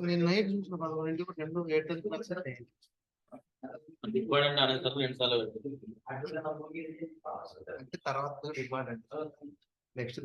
నేను నైట్ చూసిన 11 2 8 డిపార్ట్మెంట్ అనేసరికి 2 సార్లు అంటే తర్వాత department next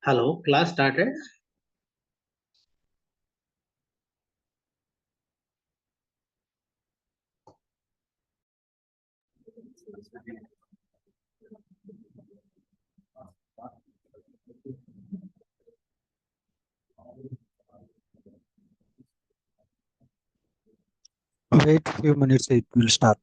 Hello, class started. Wait a few minutes, it will start.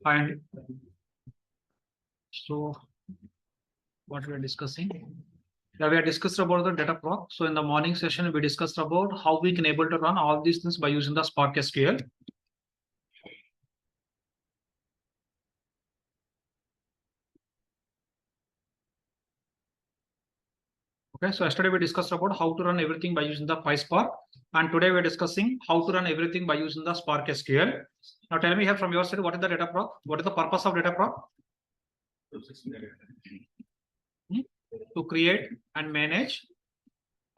Fine. So what we are discussing? Yeah, we are discussed about the Dataproc. So in the morning session, we discussed about how we can able to run all these things by using the sparkSQL. Okay, so yesterday we discussed about how to run everything by using the PySpark, and today we're discussing how to run everything by using the sparkSQL. Now tell me here from your side, what is the Dataproc? What is the purpose of Dataproc? To create and manage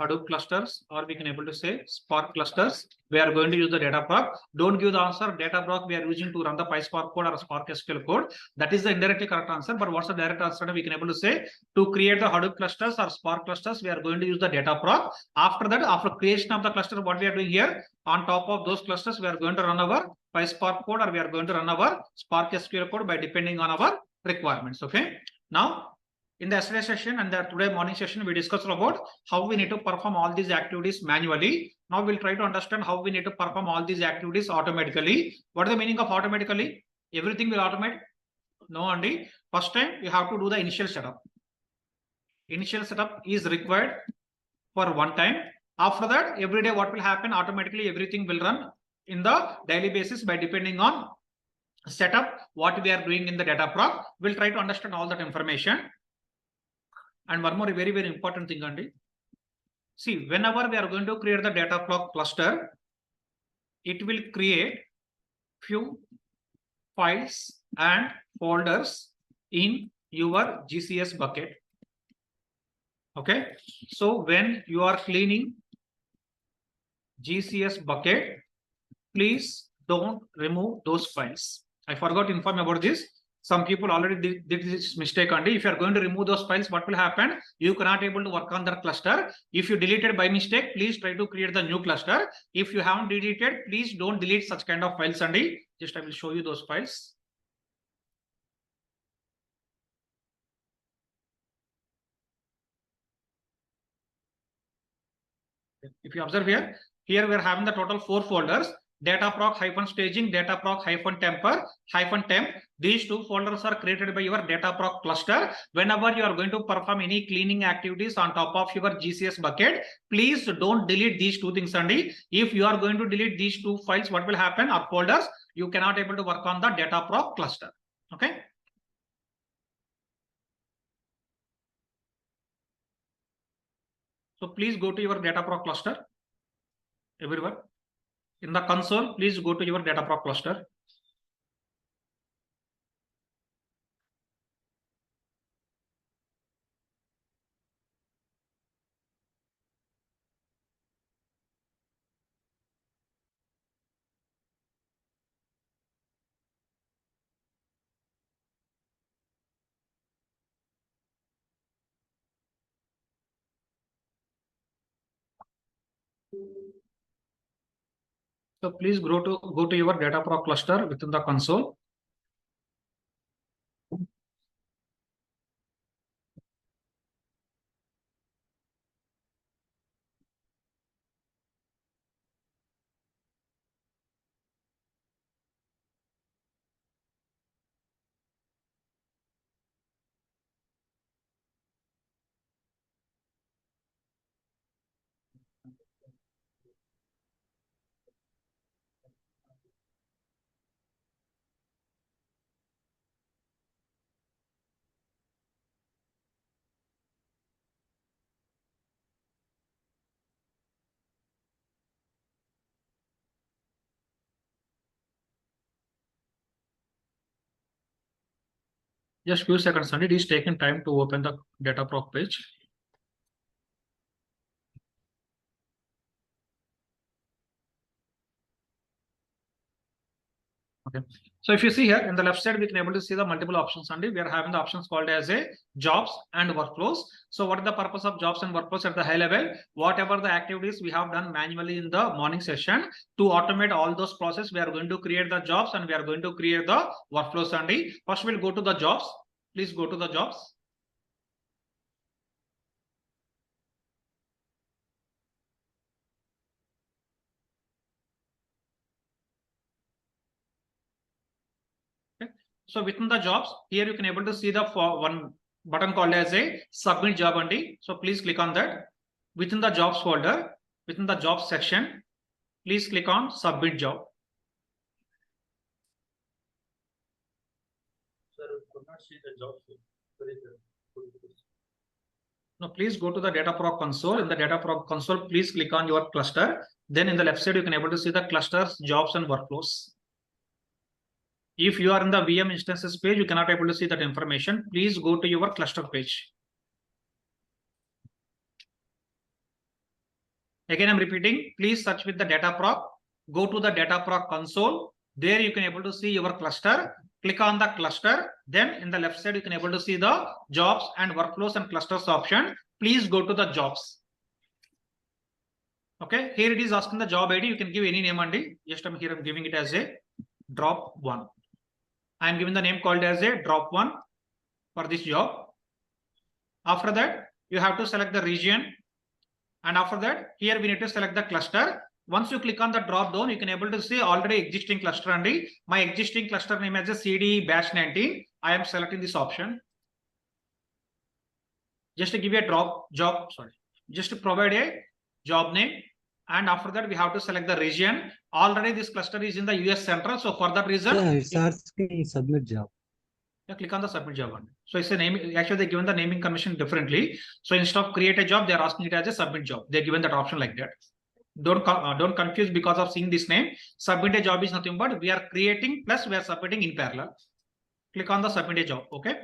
Hadoop clusters, or we can able to say Spark clusters. We are going to use the Dataproc. Don't give the answer Dataproc we are using to run the PySpark code or Spark SQL code. That is the indirectly correct answer. But what's the direct answer? We can able to say to create the Hadoop clusters or Spark clusters, we are going to use the Dataproc. After that, after creation of the cluster, what we are doing here, on top of those clusters, we are going to run our PySpark code, or we are going to run our Spark SQL code by depending on our requirements. Okay. Now, in the yesterday session and the today morning session, we discussed about how we need to perform all these activities manually. Now we'll try to understand how we need to perform all these activities automatically. What is the meaning of automatically? Everything will automate? No, Andy. First time you have to do the initial setup. Initial setup is required for one time. After that, every day what will happen? Automatically everything will run in the daily basis by depending on setup, what we are doing in the Dataproc. We'll try to understand all that information. And one more very, very important thing, Andy. See, whenever we are going to create the Dataproc cluster, it will create few files and folders in your GCS bucket. Okay. So when you are cleaning GCS bucket, please don't remove those files. I forgot to inform about this. Some people already did this mistake, Andy. If you are going to remove those files, what will happen? You cannot able to work on that cluster. If you deleted by mistake, please try to create the new cluster. If you haven't deleted, please don't delete such kind of files, Andy. Just I will show you those files. If you observe here we are having the total 4 folders. Dataproc-staging, Dataproc-temper, -temp. These 2 folders are created by your Dataproc cluster. Whenever you are going to perform any cleaning activities on top of your GCS bucket, please don't delete these 2 things only. If you are going to delete these 2 files, what will happen? Or folders, you cannot able to work on the Dataproc cluster. Okay. So please go to your Dataproc cluster. Everyone. In the console, please go to your Dataproc cluster. So please go to your Dataproc cluster within the console. Just few seconds, and it is taking time to open the Dataproc page. Okay. So if you see here in the left side, we can able to see the multiple options, and we are having the options called as a jobs and workflows. So what is the purpose of jobs and workflows at the high level? Whatever the activities we have done manually in the morning session, to automate all those processes, we are going to create the jobs and we are going to create the workflows. And first we'll go to the jobs. Please go to the jobs. So within the jobs, here you can able to see the one button called as a submit job only. So please click on that. Within the jobs folder, within the jobs section, please click on submit job. Sir, we could not see the job. Now please go to the Dataproc console. In the Dataproc console, please click on your cluster. Then in the left side, you can able to see the clusters, jobs, and workflows. If you are in the VM instances page, you cannot able to see that information. Please go to your cluster page. Again, I'm repeating, please search with the Dataproc. Go to the Dataproc console. There you can able to see your cluster. Click on the cluster. Then in the left side, you can able to see the jobs and workflows and clusters option. Please go to the jobs. Okay, here it is asking the job ID. You can give any name and just I'm giving it as a drop one. I am giving the name called as a drop one for this job. After that, you have to select the region. And after that, here we need to select the cluster. Once you click on the drop down, you can able to see already existing cluster and my existing cluster name as a CD batch 19. I am selecting this option. Just to give you a just to provide a job name. And after that, we have to select the region. Already this cluster is in the US Central. So for that reason, Yeah, it's asking submit job. Yeah, click on the submit job one. So it's a name. Actually, they're given the naming convention differently. So instead of create a job, they're asking it as a submit job. They're given that option like that. Don't confuse because of seeing this name. Submit a job is nothing but we are creating plus we are submitting in parallel. Click on the submit a job. Okay.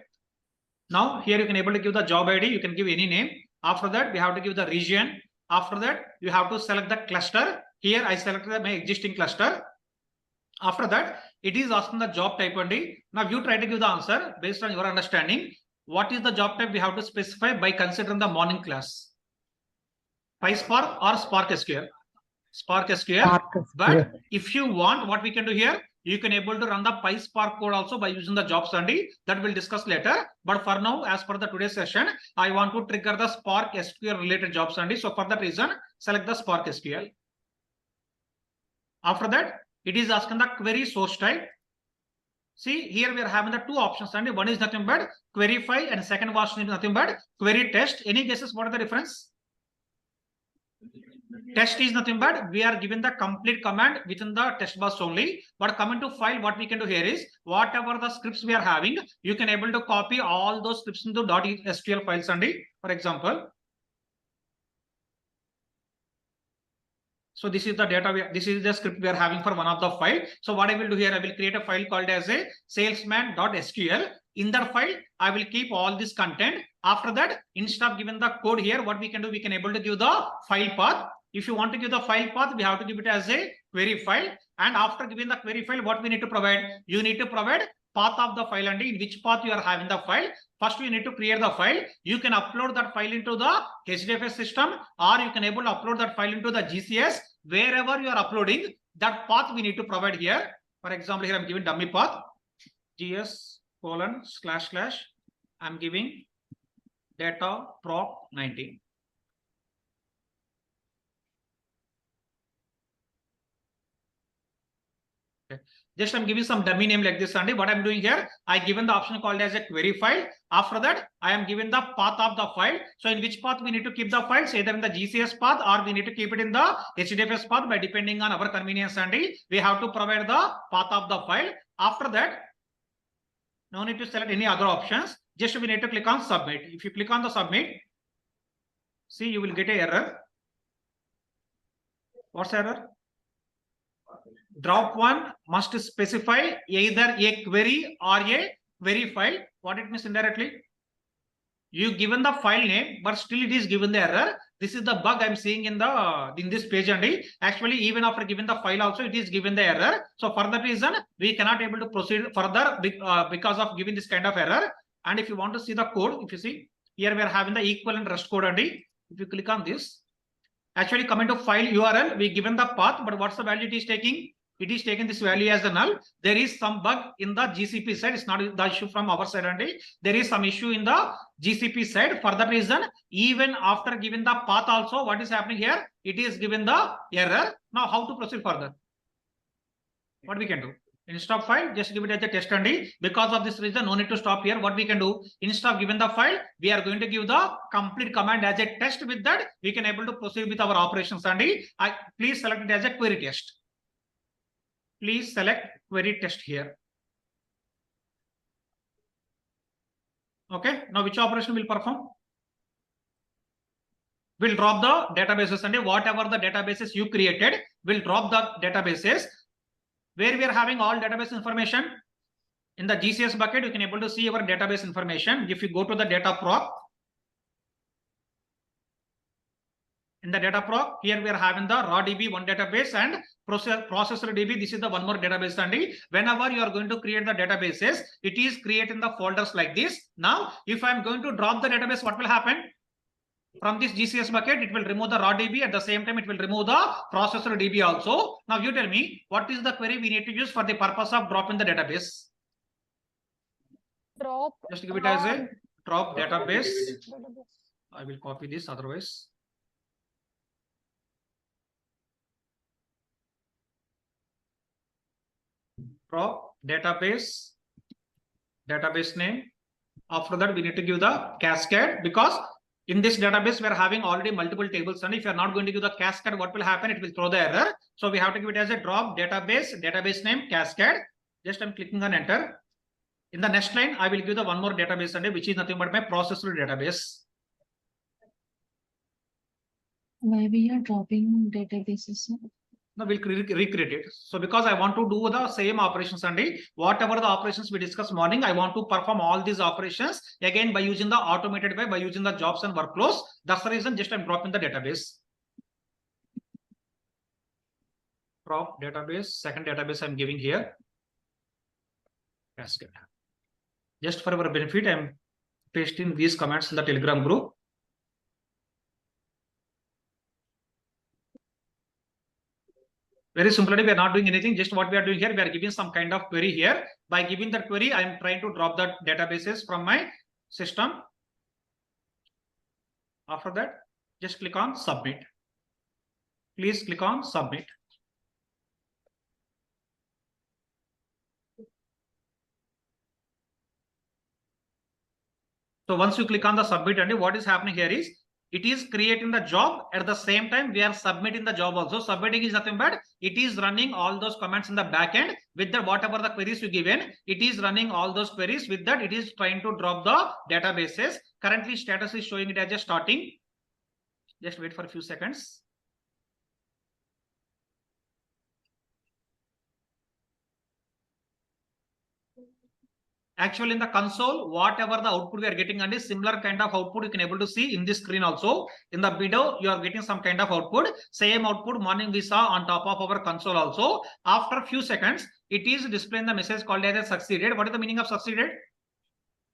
Now here you can able to give the job ID. You can give any name. After that, we have to give the region. After that, you have to select the cluster. Here I selected my existing cluster. After that, it is asking the job type only. Now you try to give the answer based on your understanding. What is the job type we have to specify by considering the morning class? PySpark or sparkSQL? sparkSQL. But if you want, what we can do here, you can able to run the PySpark code also by using the jobs only. That we'll discuss later. But for now, as per the today's session, I want to trigger the sparkSQL related jobs only. So for that reason, select the sparkSQL. After that, it is asking the query source type. See, here we are having the two options and one is nothing but query file and second option is nothing but query test. Any guesses what are the difference? Test is nothing but we are given the complete command within the test box only. But coming to file, what we can do here is whatever the scripts we are having, you can able to copy all those scripts into .SQL files only. For example, so this is the data. This is the script we are having for one of the file. So what I will do here, I will create a file called as a salesman.sql. In that file, I will keep all this content. After that, instead of giving the code here, what we can do, we can able to give the file path. If you want to give the file path, we have to give it as a query file. And after giving the query file, what we need to provide? You need to provide path of the file and in which path you are having the file. First, you need to create the file. You can upload that file into the HDFS system, or you can able to upload that file into the GCS. Wherever you are uploading, that path we need to provide here. For example, here I'm giving dummy path, gs:// I'm giving Dataproc 19. Just I'm giving some dummy name like this only. What I'm doing here, I given the option called as a query file. After that, I am given the path of the file. So in which path we need to keep the files, either in the GCS path or we need to keep it in the HDFS path by depending on our convenience only. We have to provide the path of the file. After that, no need to select any other options. Just we need to click on submit. If you click on the submit, see you will get an error. What's the error? Drop one must specify either a query or a query file. What it means indirectly? You given the file name, but still it is given the error. This is the bug I'm seeing in this page only. Actually, even after giving the file also, it is given the error. So for that reason, we cannot able to proceed further because of giving this kind of error. And if you want to see the code, if you see here, we are having the equivalent Rust code only. If you click on this, actually coming to file URL, we given the path, but what's the value it is taking? It is taking this value as a null. There is some bug in the GCP side. It's not the issue from our side only. There is some issue in the GCP side. For that reason, even after giving the path also, what is happening here? It is given the error. Now, how to proceed further? What we can do? Instead of file, just give it as a test only. Because of this reason, no need to stop here. What we can do, instead of giving the file, we are going to give the complete command as a test. With that, we can able to proceed with our operations only. Please select it as a query test. Please select query test here. Okay, now which operation will perform? We'll drop the databases and whatever the databases you created, will drop the databases. Where we are having all database information in the GCS bucket, you can able to see our database information. If you go to the Dataproc, in the Dataproc, here we are having the raw DB one database and processor DB. This is the one more database only. Whenever you are going to create the databases, it is created in the folders like this. Now, if I am going to drop the database, what will happen? From this GCS bucket, it will remove the raw DB. At the same time, it will remove the processor DB also. Now you tell me, what is the query we need to use for the purpose of dropping the database? Drop. Just give it as a drop database. I will copy this otherwise. Drop database name. After that, we need to give the cascade, because in this database, we are having already multiple tables, and if you are not going to give the cascade, what will happen? It will throw the error. So we have to give it as a drop database name cascade. Just I'm clicking on enter. In the next line, I will give the one more database and which is nothing but my processor database. Why we are dropping databases? Now we'll recreate it. So because I want to do the same operations and whatever the operations we discussed morning, I want to perform all these operations again by using the automated way, by using the jobs and workflows. That's the reason just I'm dropping the database. Drop database, second database I'm giving here. Cascade. Just for our benefit, I'm pasting these comments in the Telegram group. Very simply, we are not doing anything. Just what we are doing here, we are giving some kind of query here. By giving that query, I am trying to drop the databases from my system. After that, just click on submit. Please click on submit. So once you click on the submit, and what is happening here is, it is creating the job. At the same time, we are submitting the job also. Submitting is nothing but it is running all those commands in the backend. With that, whatever the queries you given, it is running all those queries. With that, it is trying to drop the databases. Currently, status is showing it as a starting. Just wait for a few seconds. Actually, in the console, whatever the output we are getting, and is similar kind of output you can able to see in this screen also. In the video, you are getting some kind of output. Same output morning we saw on top of our console also. After a few seconds, it is displaying the message called as succeeded. What is the meaning of succeeded?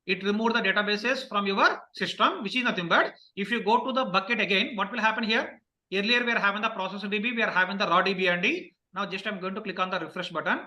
It removed the databases from your system, which is nothing but if you go to the bucket again, what will happen here? Earlier we are having the processor DB, we are having the raw DB and D. Now just I'm going to click on the refresh button.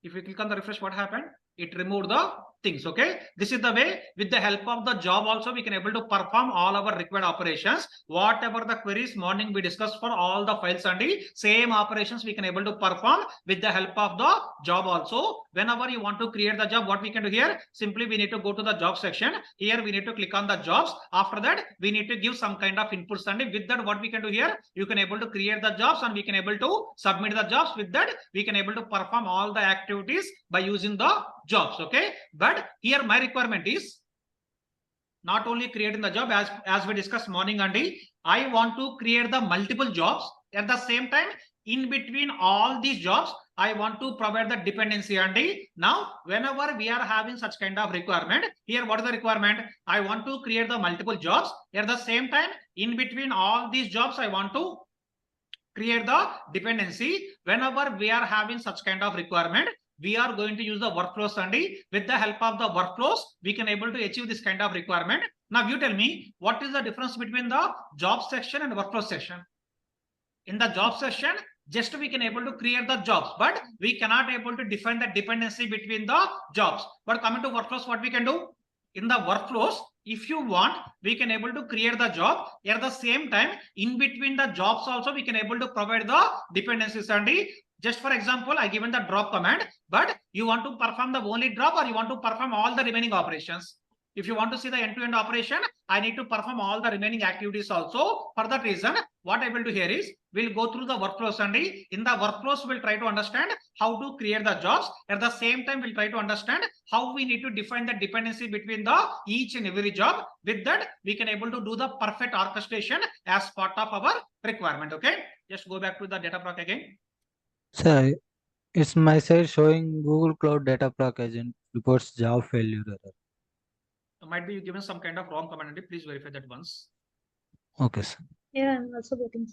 If you click on the refresh, what happened? It removed the things. Okay, this is the way. With the help of the job also, we can able to perform all our required operations. Whatever the queries morning we discussed for all the files and the same operations we can able to perform with the help of the job also. Whenever you want to create the job, what we can do here? Simply we need to go to the job section. Here we need to click on the jobs. After that, we need to give some kind of inputs, and with that, what we can do here? You can able to create the jobs and we can able to submit the jobs. With that, we can able to perform all the activities by using the jobs. Okay, but here my requirement is not only creating the job as we discussed morning and I want to create the multiple jobs. At the same time, in between all these jobs, I want to provide the dependency and now whenever we are having such kind of requirement, here what is the requirement? I want to create the multiple jobs. At the same time, in between all these jobs, I want to create the dependency. Whenever we are having such kind of requirement, we are going to use the workflows, and with the help of the workflows, we can able to achieve this kind of requirement. Now you tell me, what is the difference between the job section and workflow section? In the job section, just we can able to create the jobs, but we cannot able to define the dependency between the jobs. But coming to workflows, what we can do? In the workflows, If you want, we can able to create the job. At the same time, in between the jobs also, we can able to provide the dependencies. And just for example, I given the drop command, but you want to perform the only drop or you want to perform all the remaining operations. If you want to see the end-to-end operation, I need to perform all the remaining activities also. For that reason, what I will do here is we'll go through the workflows, and in the workflows, we'll try to understand how to create the jobs. At the same time, we'll try to understand how we need to define the dependency between the each and every job. With that, we can able to do the perfect orchestration as part of our requirement. Okay, just go back to the Dataproc again. Sir, it's my side showing Google Cloud Dataproc agent reports job failure error. Might be you given some kind of wrong command. Please verify that once. Okay, sir. Yeah, I'm also getting.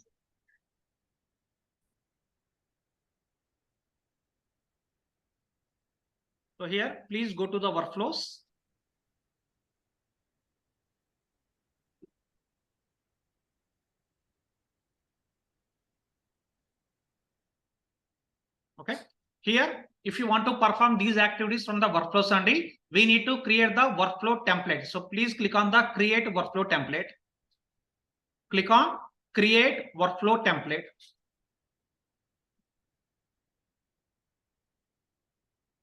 So here, please go to the workflows. Okay. Here, if you want to perform these activities from the workflows only, we need to create the workflow template. So please click on the create workflow template. Click on create workflow template.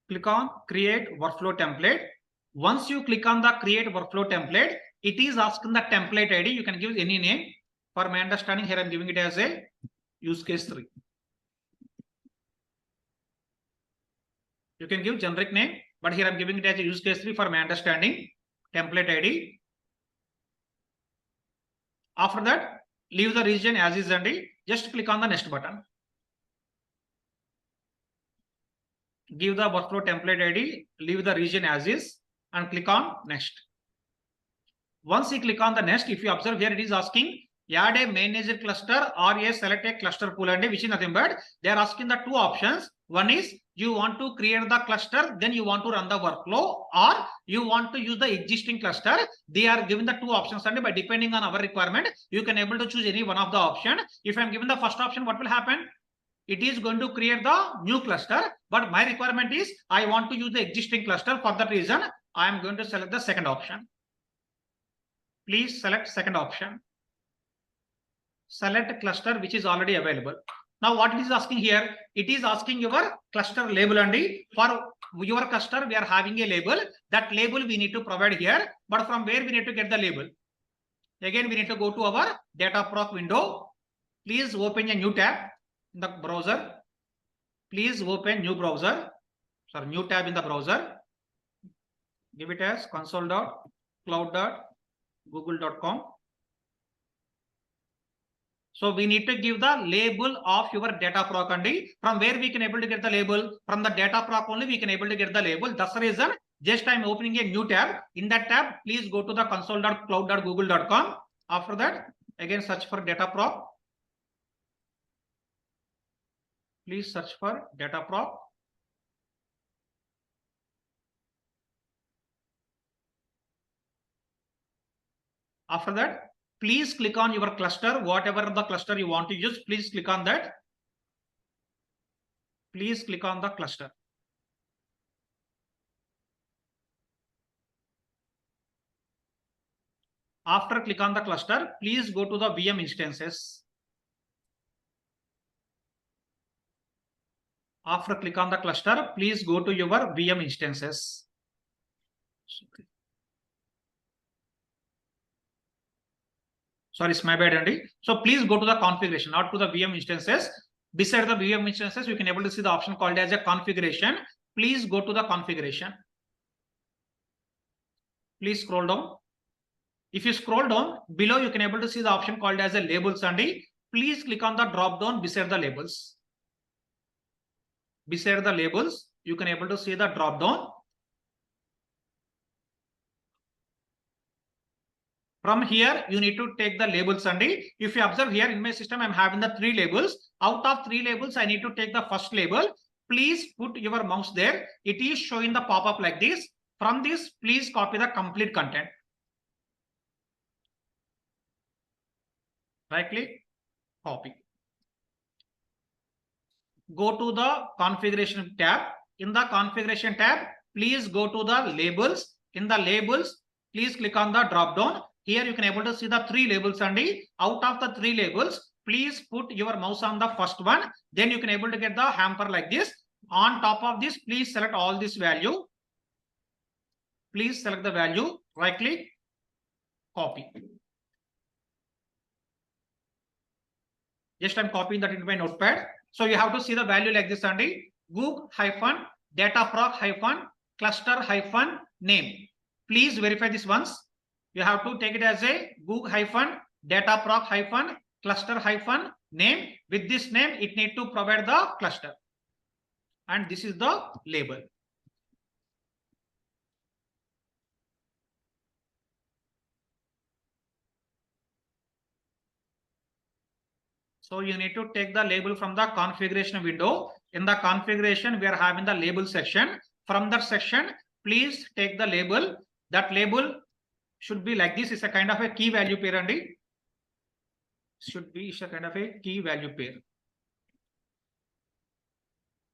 Click on create workflow template. Once you click on the create workflow template, it is asking the template ID. You can give any name. For my understanding, here I'm giving it as a use case 3. You can give generic name, but here I'm giving it as a use case 3 for my understanding. Template ID. After that, leave the region as is and just click on the next button. Give the workflow template ID, leave the region as is, and click on next. Once you click on the next, if you observe here, it is asking add a manager cluster or a select a cluster pool, and which is nothing but they are asking the two options. One is you want to create the cluster, then you want to run the workflow, or you want to use the existing cluster. They are given the two options, and by depending on our requirement, you can able to choose any one of the option. If I'm given the first option, what will happen? It is going to create the new cluster, but my requirement is I want to use the existing cluster. For that reason, I am going to select the second option. Please select second option. Select cluster which is already available. Now what it is asking here, it is asking your cluster label, and for your cluster we are having a label. That label we need to provide here, but from where we need to get the label? Again, we need to go to our Dataproc window. Please open a new tab in the browser. Please open new browser. Sorry, new tab in the browser. Give it as console.cloud.google.com. So we need to give the label of your Dataproc, and from where we can able to get the label? From the Dataproc only we can able to get the label. That's the reason just I'm opening a new tab. In that tab, please go to the console.cloud.google.com. After that, again search for Dataproc. Please search for Dataproc. After that, please click on your cluster, whatever the cluster you want to use. Please click on that. Please click on the cluster. After click on the cluster, please go to the VM instances. After click on the cluster, please go to your VM instances. Sorry, it's my bad, Andy. So please go to the configuration, not to the VM instances. Beside the VM instances, you can able to see the option called as a configuration. Please go to the configuration. Please scroll down. If you scroll down below, you can able to see the option called as a labels, Andy. Please click on the drop down beside the labels. Beside the labels, you can able to see the drop down. From here, you need to take the labels, and if you observe here in my system, I'm having the 3 labels. Out of 3 labels, I need to take the first label. Please put your mouse there. It is showing the pop-up like this. From this, please copy the complete content. Right click, copy. Go to the configuration tab. In the configuration tab, please go to the labels. In the labels, please click on the drop down. Here you can able to see the 3 labels and out of the 3 labels, please put your mouse on the first one. Then you can able to get the hamper like this. On top of this, please select all this value. Please select the value, right click, copy. Just I'm copying that into my notepad. So you have to see the value like this, Andy. Google-Dataproc-cluster-name. Please verify this once. You have to take it as a Google-Dataproc-cluster-name. With this name, it need to provide the cluster. And this is the label. So you need to take the label from the configuration window. In the configuration, we are having the label section. From that section, please take the label. That label should be like this. It's a kind of a key value pair, Andy. Should be a kind of a key value pair.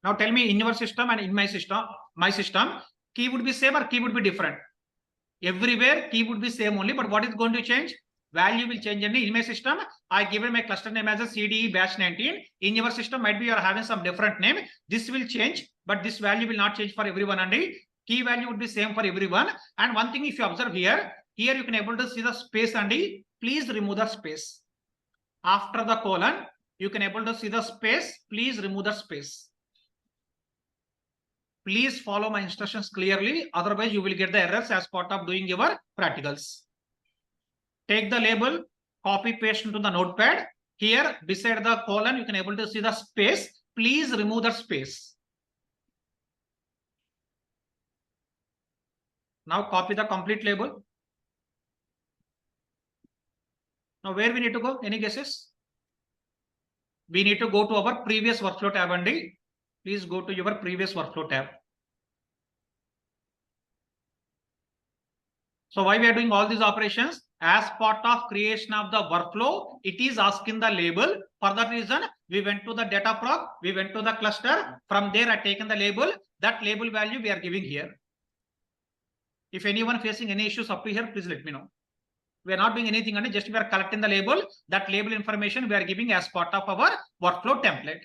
Now tell me, in your system and in my system, key would be same or key would be different? Everywhere key would be same only, but what is going to change? Value will change. In my system, I given my cluster name as a CDE batch 19. In your system, might be you are having some different name. This will change, but this value will not change for everyone. And key value would be same for everyone. And one thing, if you observe here you can able to see the space, and please remove the space. After the colon, you can able to see the space. Please remove the space. Please follow my instructions clearly. Otherwise, you will get the errors as part of doing your practicals. Take the label, copy paste into the notepad. Here beside the colon, you can able to see the space. Please remove the space. Now copy the complete label. Now where we need to go? Any guesses? We need to go to our previous workflow tab, Andy. Please go to your previous workflow tab. So why we are doing all these operations? As part of creation of the workflow, it is asking the label. For that reason, we went to the Dataproc, we went to the cluster. From there, I taken the label. That label value we are giving here. If anyone facing any issues up to here, please let me know. We are not doing anything, and just we are collecting the label. That label information we are giving as part of our workflow template.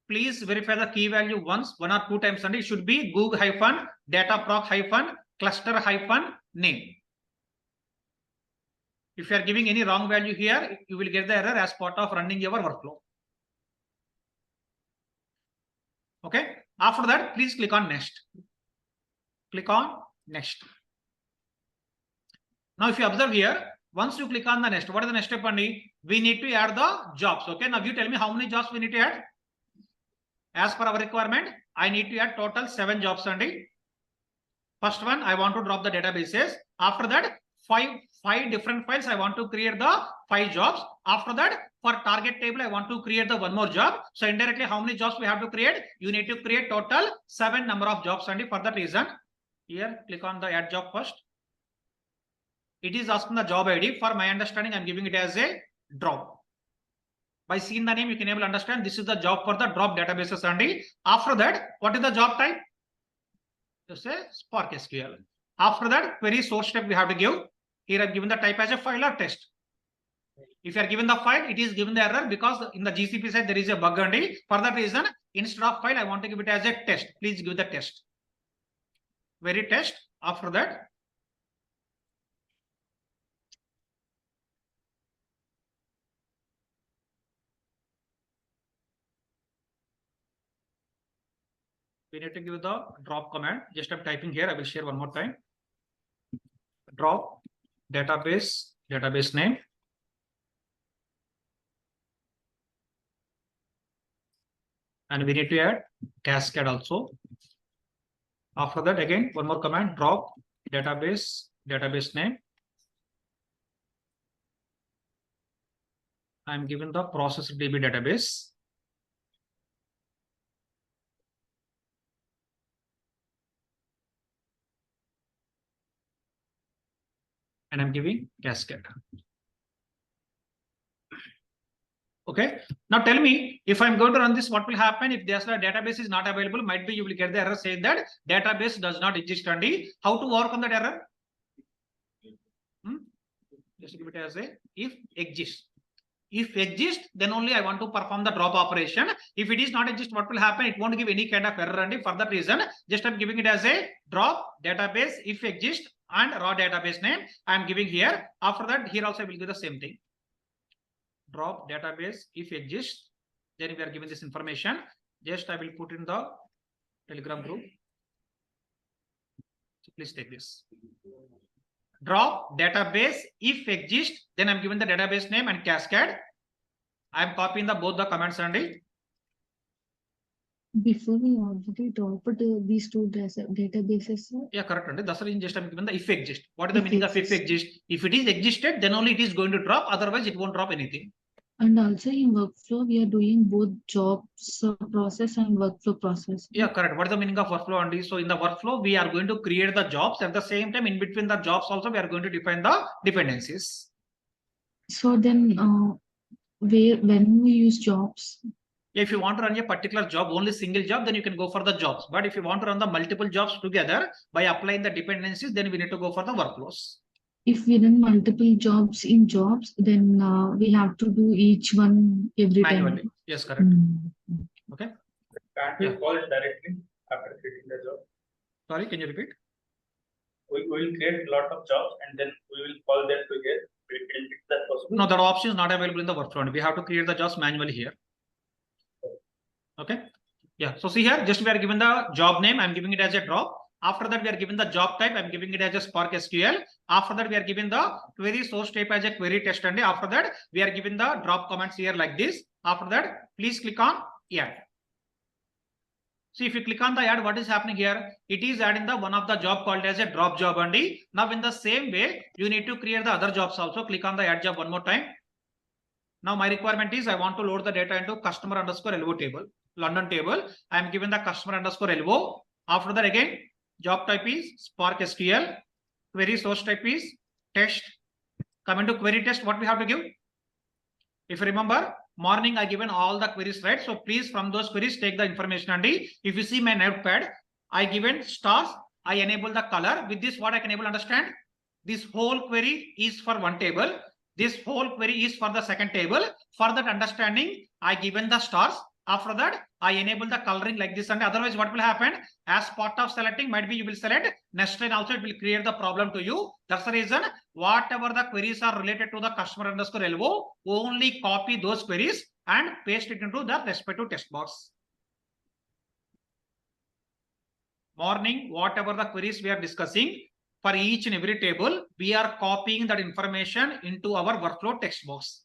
Please verify the key value once, 1 or 2 times, and it should be Google-Dataproc-cluster-name. If you are giving any wrong value here, you will get the error as part of running your workflow. Okay. After that, please click on next. Click on next. Now, if you observe here, once you click on the next, what is the next step, Andy? We need to add the jobs. Okay. Now you tell me how many jobs we need to add. As per our requirement, I need to add total 7 jobs, Andy. First one, I want to drop the databases. After that, five different files. I want to create the 5 jobs. After that, for target table, I want to create the 1 more job. So indirectly, how many jobs we have to create? You need to create total 7 number of jobs, Andy. For that reason, here click on the add job first. It is asking the job ID. For my understanding, I'm giving it as a drop. By seeing the name, you can able to understand this is the job for the drop databases, Andy. After that, what is the job type? Just say sparkSQL. After that, query source type we have to give. Here I've given the type as a file or text. If you are given the file, it is given the error because in the GCP side there is a bug, Andy. For that reason, instead of file, I want to give it as a test. Please give the test. Query test. After that, we need to give the drop command. Just I'm typing here. I will share one more time. Drop database name. And we need to add cascade also. After that, again, one more command, drop database name. I'm given the process DB database. And I'm giving cascade. Okay. Now tell me, if I'm going to run this, what will happen if there's a database is not available? Might be you will get the error saying that database does not exist. And how to work on that error? Just give it as a if exists. If exist, then only I want to perform the drop operation. If it is not exist, what will happen? It won't give any kind of error. And for that reason, just I'm giving it as a drop database if exist and raw database name I'm giving here. After that, here also I will give the same thing. Drop database if exists. Then we are given this information. Just I will put in the Telegram group. So please take this. Drop database if exist. Then I'm given the database name and cascade. I'm copying both the comments only. Before we already dropped these two databases. Yeah, correct. That's the reason just I'm given the if exist. What is the meaning of if exist? If it is existed, then only it is going to drop. Otherwise, it won't drop anything. And also in workflow, we are doing both jobs process and workflow process. Yeah, correct. What is the meaning of workflow, Andy? So in the workflow, we are going to create the jobs. At the same time, in between the jobs also, we are going to define the dependencies. So then when we use jobs? If you want to run a particular job, only single job, then you can go for the jobs. But if you want to run the multiple jobs together by applying the dependencies, then we need to go for the workflows. If we run multiple jobs in jobs, then we have to do each one every manually. time. Yes, correct. Okay. Can't we call it directly after creating the job? Sorry, can you repeat? We will create a lot of jobs and then we will call them together. Is that possible? No, that option is not available in the workflow. We have to create the jobs manually here. Okay. Yeah. So see here, just we are given the job name. I'm giving it as a drop. After that, we are given the job type. I'm giving it as a sparkSQL. After that, we are given the query source type as a query test. And after that, we are given the drop comments here like this. After that, please click on add. See, if you click on the add, what is happening here? It is adding the one of the job called as a drop job only. Now, in the same way, you need to create the other jobs also. Click on the add job one more time. Now, my requirement is I want to load the data into customer underscore LO table, London table. I am given the customer underscore LO. After that, again, job type is sparkSQL. Query source type is test. Coming to query test, what we have to give? If you remember, morning I given all the queries, right? So please from those queries take the information. And if you see my notepad, I given stars. I enable the color. With this, what I can able to understand? This whole query is for one table. This whole query is for the second table. For that understanding, I given the stars. After that, I enable the coloring like this. And otherwise, what will happen? As part of selecting, might be you will select next line also, it will create the problem to you. That's the reason, whatever the queries are related to the customer underscore LO, only copy those queries and paste it into the respective text box. Morning, whatever the queries we are discussing, for each and every table, we are copying that information into our workflow text box.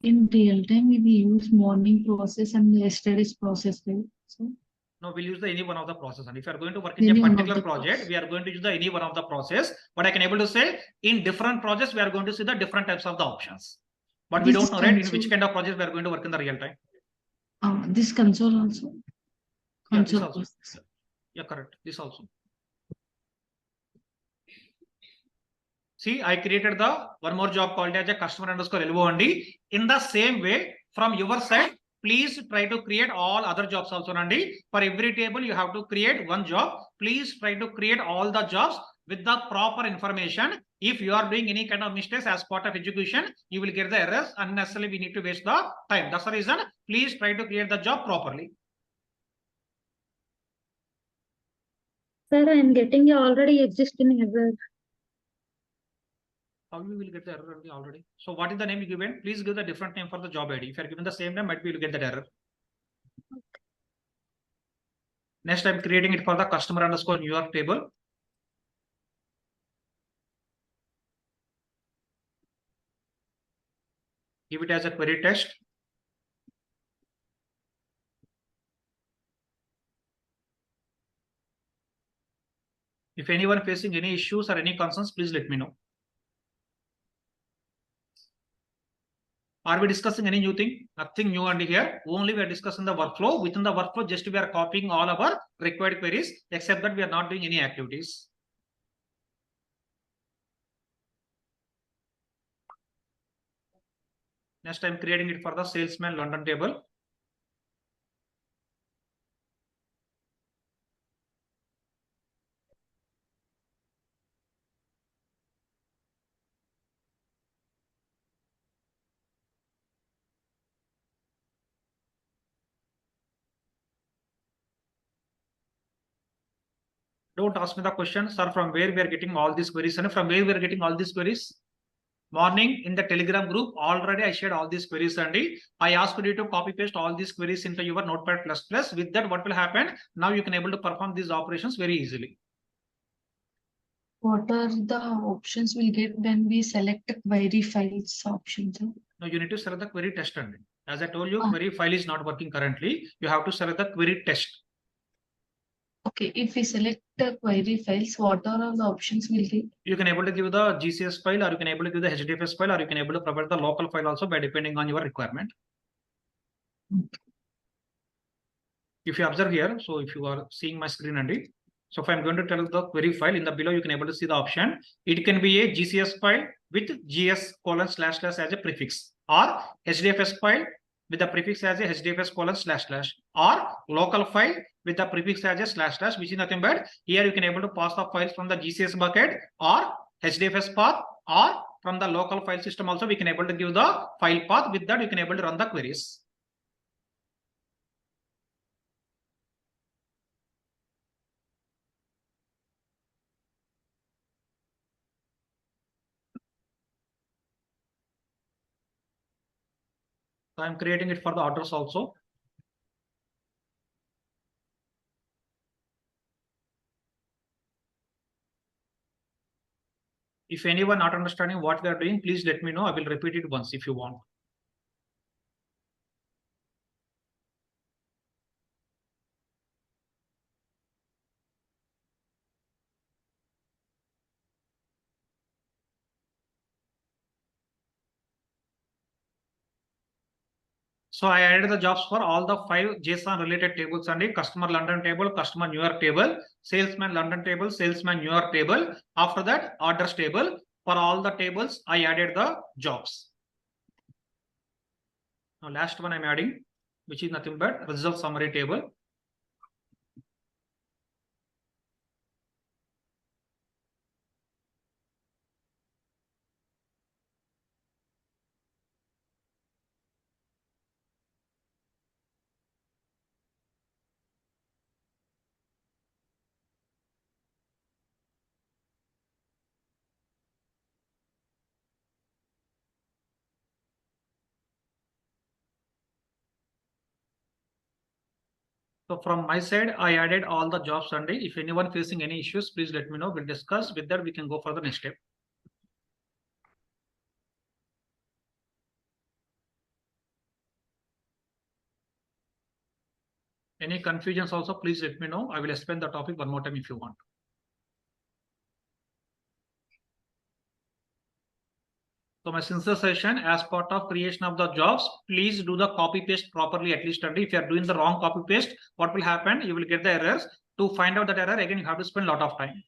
In real time, we will use morning process and yesterday's process, right? So no, we'll use the any one of the process. And if you are going to work in a particular project, we are going to use the any one of the process. But I can able to say in different projects, we are going to see the different types of the options. But we don't know, right, in which kind of projects we are going to work in the real time. This console also. Yeah, this also. Yeah, correct. This also. See, I created the one more job called as a customer underscore LO only. In the same way, from your side, please try to create all other jobs also only. For every table, you have to create one job. Please try to create all the jobs with the proper information. If you are doing any kind of mistakes as part of execution, you will get the errors. Unnecessarily, we need to waste the time. That's the reason. Please try to create the job properly. Sir, I am getting already existing error. How you will get the error already? So what is the name you given? Please give the different name for the job ID. If you are given the same name, might be you will get that error. Okay. Next, I'm creating it for the customer underscore New York table. Give it as a query test. If anyone facing any issues or any concerns, please let me know. Are we discussing any new thing? Nothing new under here. Only we are discussing the workflow. Within the workflow, just we are copying all our required queries, except that we are not doing any activities. Next, I'm creating it for the salesman London table. Don't ask me the question, sir, from where we are getting all these queries and from where we are getting all these queries. Morning in the Telegram group, already I shared all these queries and I asked you to copy paste all these queries into your Notepad++. With that, what will happen? Now you can able to perform these operations very easily. What are the options we'll get when we select query files option, sir? Now you need to select the query test only. As I told you, Ah. query file is not working currently. You have to select the query test. Okay, if we select the query files, what are all the options we'll get? You can able to give the GCS file, or you can able to give the HDFS file, or you can able to provide the local file also by depending on your requirement. If you observe here, so if you are seeing my screen and so if I'm going to tell the query file in the below, you can able to see the option. It can be a GCS file with gs:/ as a prefix, or HDFS file with the prefix as a HDFS:// or local file with the prefix as a // which is nothing but here you can able to pass the files from the GCS bucket or HDFS path, or from the local file system also we can able to give the file path. With that you can able to run the queries. So I'm creating it for the orders also. If anyone not understanding what we are doing, please let me know. I will repeat it once if you want. So I added the jobs for all the 5 JSON related tables and customer London table, customer New York table, salesman London table, salesman New York table. After that, orders table. For all the tables, I added the jobs. Now last one I'm adding, which is nothing but result summary table. So from my side, I added all the jobs and if anyone facing any issues, please let me know. We'll discuss. With that, we can go for the next step. Any confusions also, please let me know. I will explain the topic one more time if you want. So my sincere suggestion, as part of creation of the jobs, please do the copy paste properly at least study. If you are doing the wrong copy paste, what will happen? You will get the errors. To find out that error, again, you have to spend a lot of time.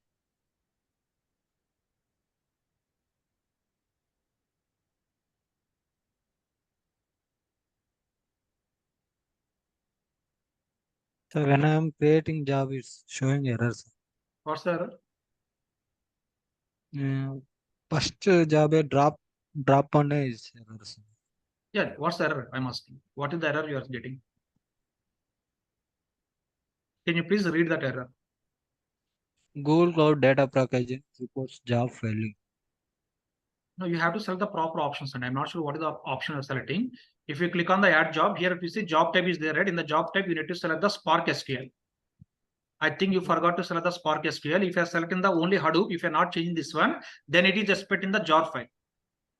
So when I am creating job, it's showing errors. What's the error? First job a drop on is errors. Yeah, what's the error? I'm asking. What is the error you are getting? Can you please read that error? Google Cloud Dataproc agent reports job failing. No, you have to select the proper options, and I'm not sure what is the option you're selecting. If you click on the add job, here if you see job type is there, right? In the job type, you need to select the sparkSQL. I think you forgot to select the sparkSQL. If you're selecting the only Hadoop, if you're not changing this one, then it is expecting the jar file.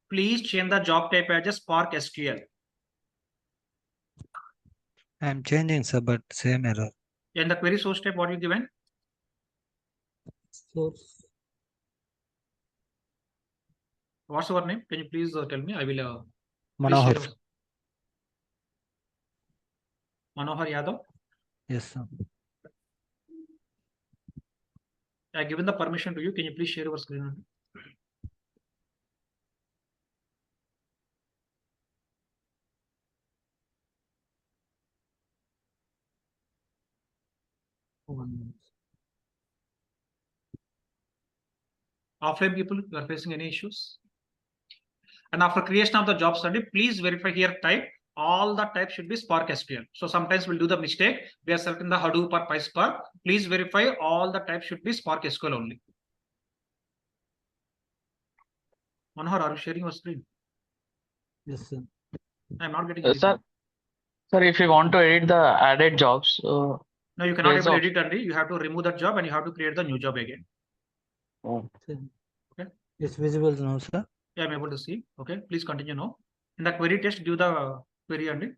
Please change the job type as a sparkSQL. I'm changing, sir, but same error. In the query source type, what you given? Source. What's your name? Can you please tell me? I will. Manohar. Share. Manohar Yadav. Yes, sir. I given the permission to you. Can you please share your screen? 。 . 。 . 。 . 。 . 。 . 。 . 。 . 。 . 。 . 。 . 。 . 。 . . 。 . . . 。 . . 。 . . 。 . . 。 . . 。 . 。 . Yes, sir. 。 . 。 I given the permission to you. Can you please share your screen? Offline people, you are facing any issues? And after creation of the job study, please verify here type. All the types should be sparkSQL. So sometimes we'll do the mistake. We are selecting the Hadoop or PySpark. Please verify all the types should be sparkSQL only. Manohar, are you sharing your screen? Yes, sir. I'm not getting Sir, anything. sir, if you want to edit the added jobs, No, you cannot there's able to option. edit only. You have to remove that job and you have to create the new job again. Sir. Okay. It's visible now, sir. Yeah, I'm able to see. Okay, please continue now. In the query test, give the query only.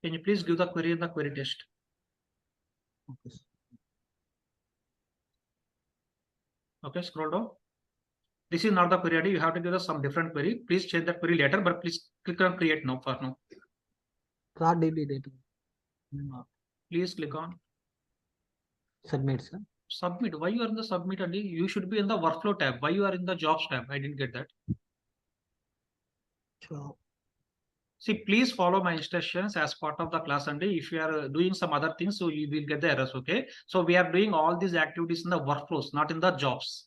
Can you please give the query in the query test? Okay, sir. Okay, scroll down. This is not the query ID. You have to give us some different query. Please change that query later, but please click on create now for now. DB data. Please click on Submit, sir. submit. Why you are in the submit only? You should be in the workflow tab. Why you are in the jobs tab? I didn't get that. Sure. See, please follow my instructions as part of the class only. If you are doing some other things, so you will get the errors. Okay. So we are doing all these activities in the workflows, not in the jobs.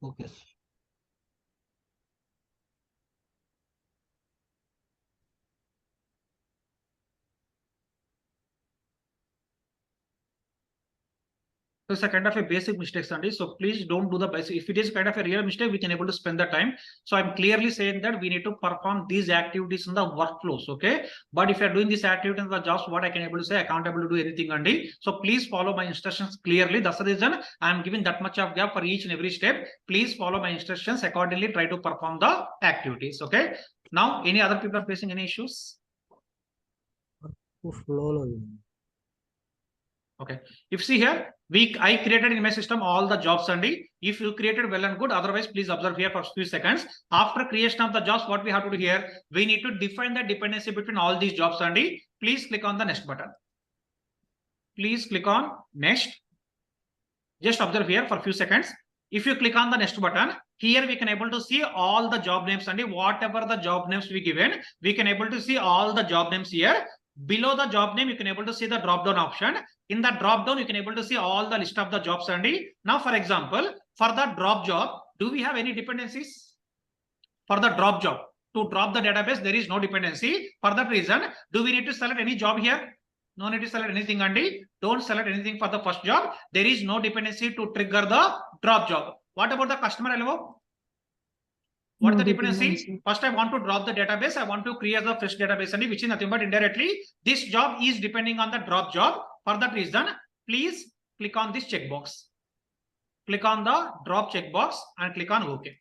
Okay. So it's a kind of a basic mistake, Sandy. So please don't do the basic. If it is kind of a real mistake, we can able to spend the time. So I'm clearly saying that we need to perform these activities in the workflows. Okay. But if you're doing this activity in the jobs, what I can able to say, I can't able to do anything, Andy. So please follow my instructions clearly. That's the reason I'm giving that much of gap for each and every step. Please follow my instructions accordingly. Try to perform the activities. Okay. Now, any other people are facing any issues? Okay. If you see here, I created in my system all the jobs only. If you created well and good, otherwise please observe here for a few seconds. After creation of the jobs, what we have to do here, we need to define the dependency between all these jobs only. Please click on the next button. Please click on next. Just observe here for a few seconds. If you click on the next button, here we can able to see all the job names only. Whatever the job names we given, we can able to see all the job names here. Below the job name, you can able to see the drop down option. In the drop down, you can able to see all the list of the jobs only. Now, for example, for the drop job, do we have any dependencies? For the drop job, to drop the database, there is no dependency. For that reason, do we need to select any job here? No need to select anything, Andy. Don't select anything for the first job. There is no dependency to trigger the drop job. What about the customer LO? What is the dependency? First, I want to drop the database. I want to create the fresh database, which is nothing but indirectly. This job is depending on the drop job. For that reason, please click on this checkbox. Click on the drop checkbox and click on OK.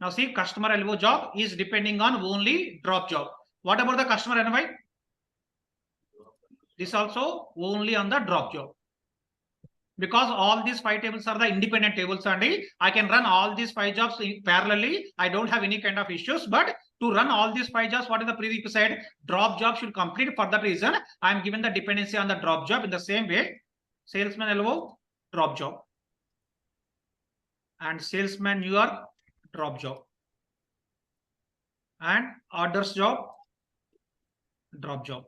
Now see, customer LO job is depending on only drop job. What about the customer NY? This also only on the drop job. Because all these 5 tables are the independent tables, and I can run all these 5 jobs parallelly. I don't have any kind of issues. But to run all these 5 jobs, what is the prerequisite? Drop job should complete. For that reason, I am given the dependency on the drop job. In the same way, salesman LO drop job and salesman your drop job and orders job drop job.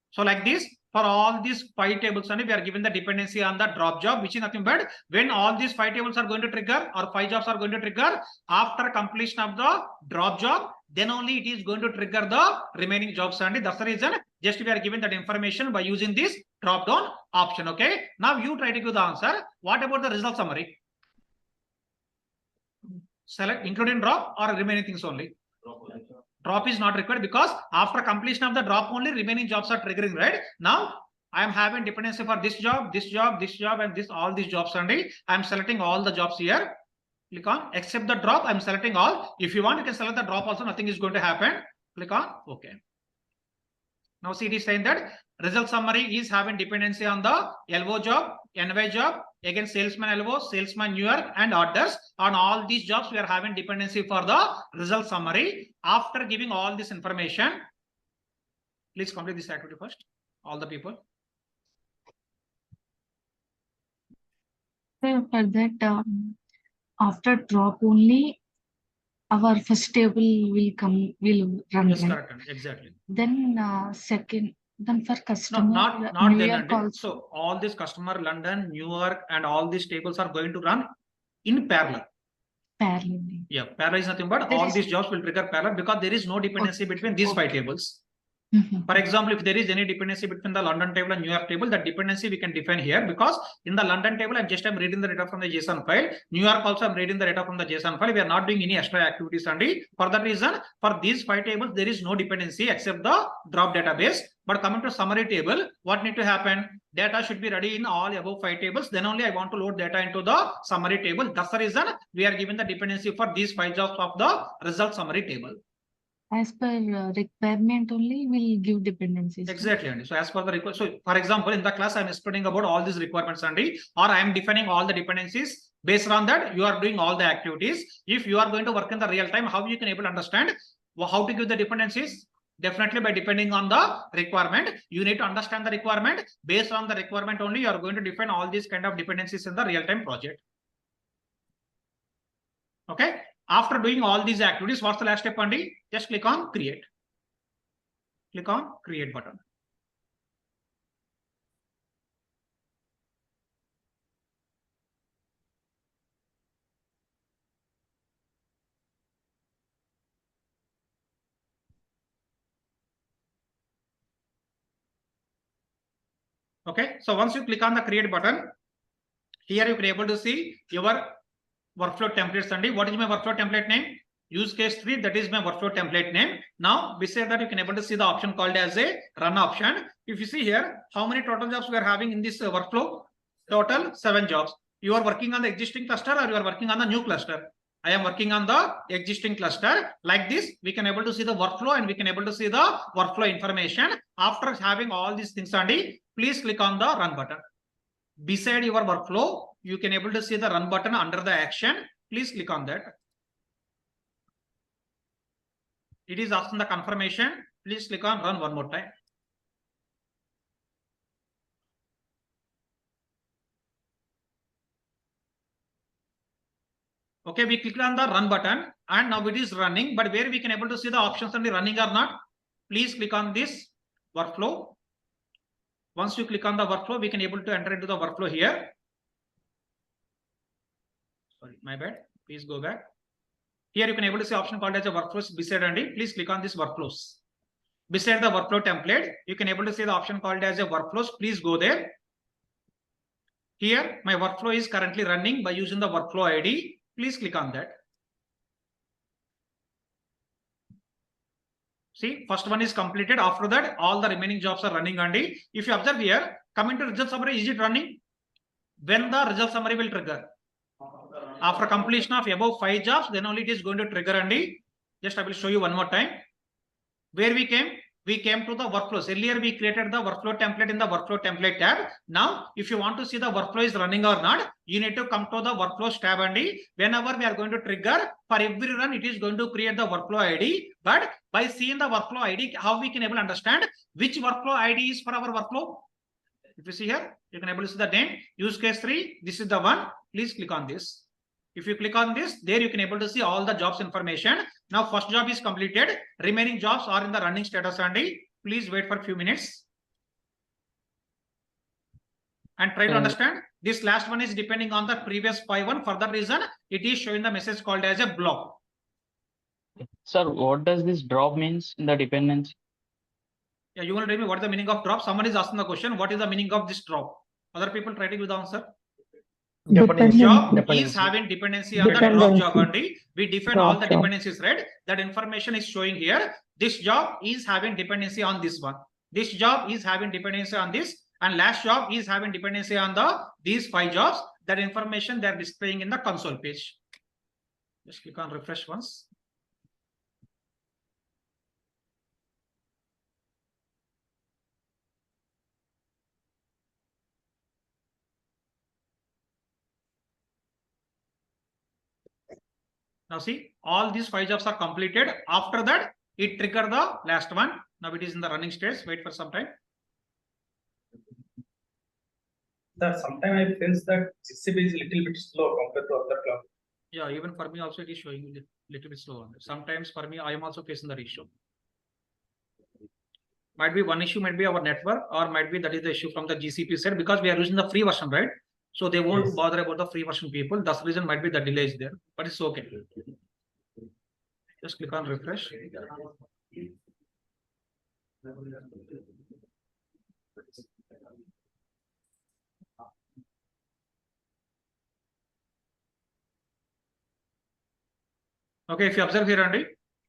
So like this, for all these 5 tables only, we are given the dependency on the drop job, which is nothing but when all these 5 tables are going to trigger or 5 jobs are going to trigger after completion of the drop job, then only it is going to trigger the remaining jobs only. That's the reason just we are given that information by using this drop down option. Okay. Now you try to give the answer. What about the result summary? Select including drop or remaining things only. Drop is not required because after completion of the drop only remaining jobs are triggering, right? Now I am having dependency for this job, this job, this job, and this all these jobs only. I am selecting all the jobs here. Click on except the drop. I am selecting all. If you want, you can select the drop also. Nothing is going to happen. Click on OK. Now see, it is saying that result summary is having dependency on the LO job, NY job, again salesman LO, salesman newer, and orders. On all these jobs, we are having dependency for the result summary. After giving all this information, please complete this activity first. all the people? So for that, after drop only, our first table will run, Yes, right? correct. Exactly. Then then for No, customer, not New then York until. also So all this customer London, New York, and all these tables are going to run in parallel. parallelly. Yeah, parallel is nothing but There all is- these jobs will trigger parallel because there is no dependency between these 5 Okay. tables. Mhm. For example, if there is any dependency between the London table and New York table, that dependency we can define here because in the London table, I'm reading the data from the JSON file. New York also, I'm reading the data from the JSON file. We are not doing any extra activities only. For that reason, for these 5 tables, there is no dependency except the drop database. But coming to summary table, what need to happen? Data should be ready in all above 5 tables. Then only I want to load data into the summary table. That's the reason we are given the dependency for these 5 jobs of the result summary table. As per requirement only, we'll give dependencies. Exactly, Andy. So as per the request, so for example, in the class, I'm explaining about all these requirements, Andy, or I am defining all the dependencies. Based on that, you are doing all the activities. If you are going to work in the real time, how you can able to understand how to give the dependencies? Definitely by depending on the requirement. You need to understand the requirement. Based on the requirement only, you are going to define all these kind of dependencies in the real-time project. Okay. After doing all these activities, what's the last step, Andy? Just click on create. Click on create button. Okay, so once you click on the create button, here you can able to see your workflow templates. And what is my workflow template name? Use case 3, that is my workflow template name. Now, beside that, you can able to see the option called as a run option. If you see here, how many total jobs we are having in this workflow? Total 7 jobs. You are working on the existing cluster or you are working on the new cluster? I am working on the existing cluster. Like this, we can able to see the workflow and we can able to see the workflow information. After having all these things, Andy, please click on the run button. Beside your workflow, you can able to see the run button under the action. Please click on that. It is asking the confirmation. Please click on run one more time. Okay, we click on the run button and now it is running, but where we can able to see the options on the running or not, please click on this workflow. Once you click on the workflow, we can able to enter into the workflow here. Sorry, my bad. Please go back. Here you can able to see option called as a workflows beside Andy. Please click on this workflows. Beside the workflow template, you can able to see the option called as a workflows. Please go there. Here, my workflow is currently running by using the workflow ID. Please click on that. See, first one is completed. After that, all the remaining jobs are running, Andy. If you observe here, coming to result summary, is it running? When the result summary will trigger? After completion of above 5 jobs, then only it is going to trigger, Andy. Just I will show you one more time. Where we came? We came to the workflows. Earlier, we created the workflow template in the workflow template tab. Now, if you want to see the workflow is running or not, you need to come to the workflows tab, Andy. Whenever we are going to trigger, for every run, it is going to create the workflow ID. But by seeing the workflow ID, how we can able to understand which workflow ID is for our workflow? If you see here, you can able to see the name, use case 3. This is the one. Please click on this. If you click on this, there you can able to see all the jobs information. Now, first job is completed. Remaining jobs are in the running status, Andy. Please wait for a few minutes. And try to understand. This last one is depending on the previous 5 For that reason, it is showing the message called as a block. Sir, what does this drop means in the dependency? Yeah, you want to tell me what is the meaning of drop? Someone is asking the question, what is the meaning of this drop? Other people try to give the answer. Dependency. Job is having dependency on the drop job only. We define all the Drop job. dependencies, right? That information is showing here. This job is having dependency on this one. This job is having dependency on this. And last job is having dependency on these 5 jobs. That information they are displaying in the console page. Just click on refresh once. Now see, all these 5 jobs are completed. After that, it triggered the last one. Now it is in the running stage. Wait for some time. That sometimes I feel that GCP is a little bit slow compared to other cloud. Yeah, even for me also it is showing a little bit slow. Sometimes for me, I am also facing that issue. Might be one issue, might be our network, or might be that is the issue from the GCP side, because we are using the free version, right? So they won't Yes. bother about the free version people. That's the reason might be the delay is there, but it's okay. Just click on refresh. Okay, if you observe here, Andy,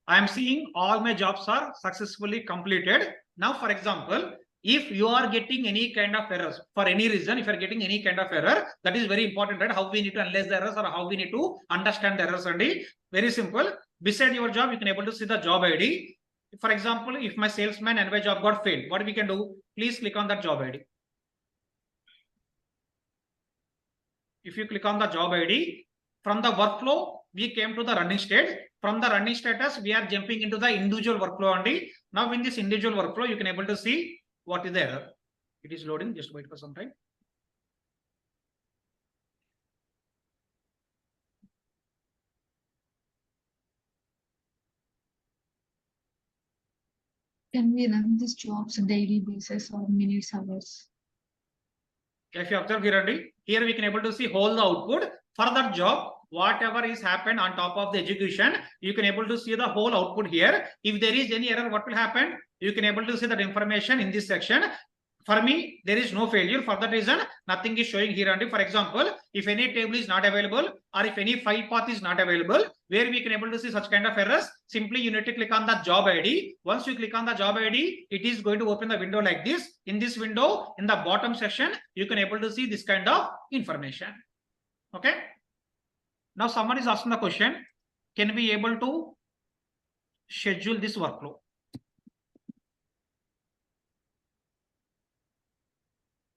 I am seeing all my jobs are successfully completed. Now, for example, if you are getting any kind of errors for any reason, if you are getting any kind of error, that is very important, right? How we need to analyze the errors or how we need to understand the errors, Andy. Very simple. Beside your job, you can able to see the job ID. For example, if my salesman and my job got failed, what we can do? Please click on that job ID. If you click on the job ID, from the workflow, we came to the running state. From the running status, we are jumping into the individual workflow only. Now, in this individual workflow, you can able to see what is the error. It is loading. Just wait for some time. Can we run these jobs daily basis or minutes, hours? If you observe here we can able to see whole the output for that job. Whatever is happened on top of the execution, you can able to see the whole output here. If there is any error, what will happen? You can able to see that information in this section. For me, there is no failure. For that reason, nothing is showing here. For example, if any table is not available or if any file path is not available, where we can able to see such kind of errors, simply you need to click on the job ID. Once you click on the job ID, it is going to open the window like this. In this window, in the bottom section, you can able to see this kind of information. Okay. Now someone is asking the question, can we able to schedule this workflow?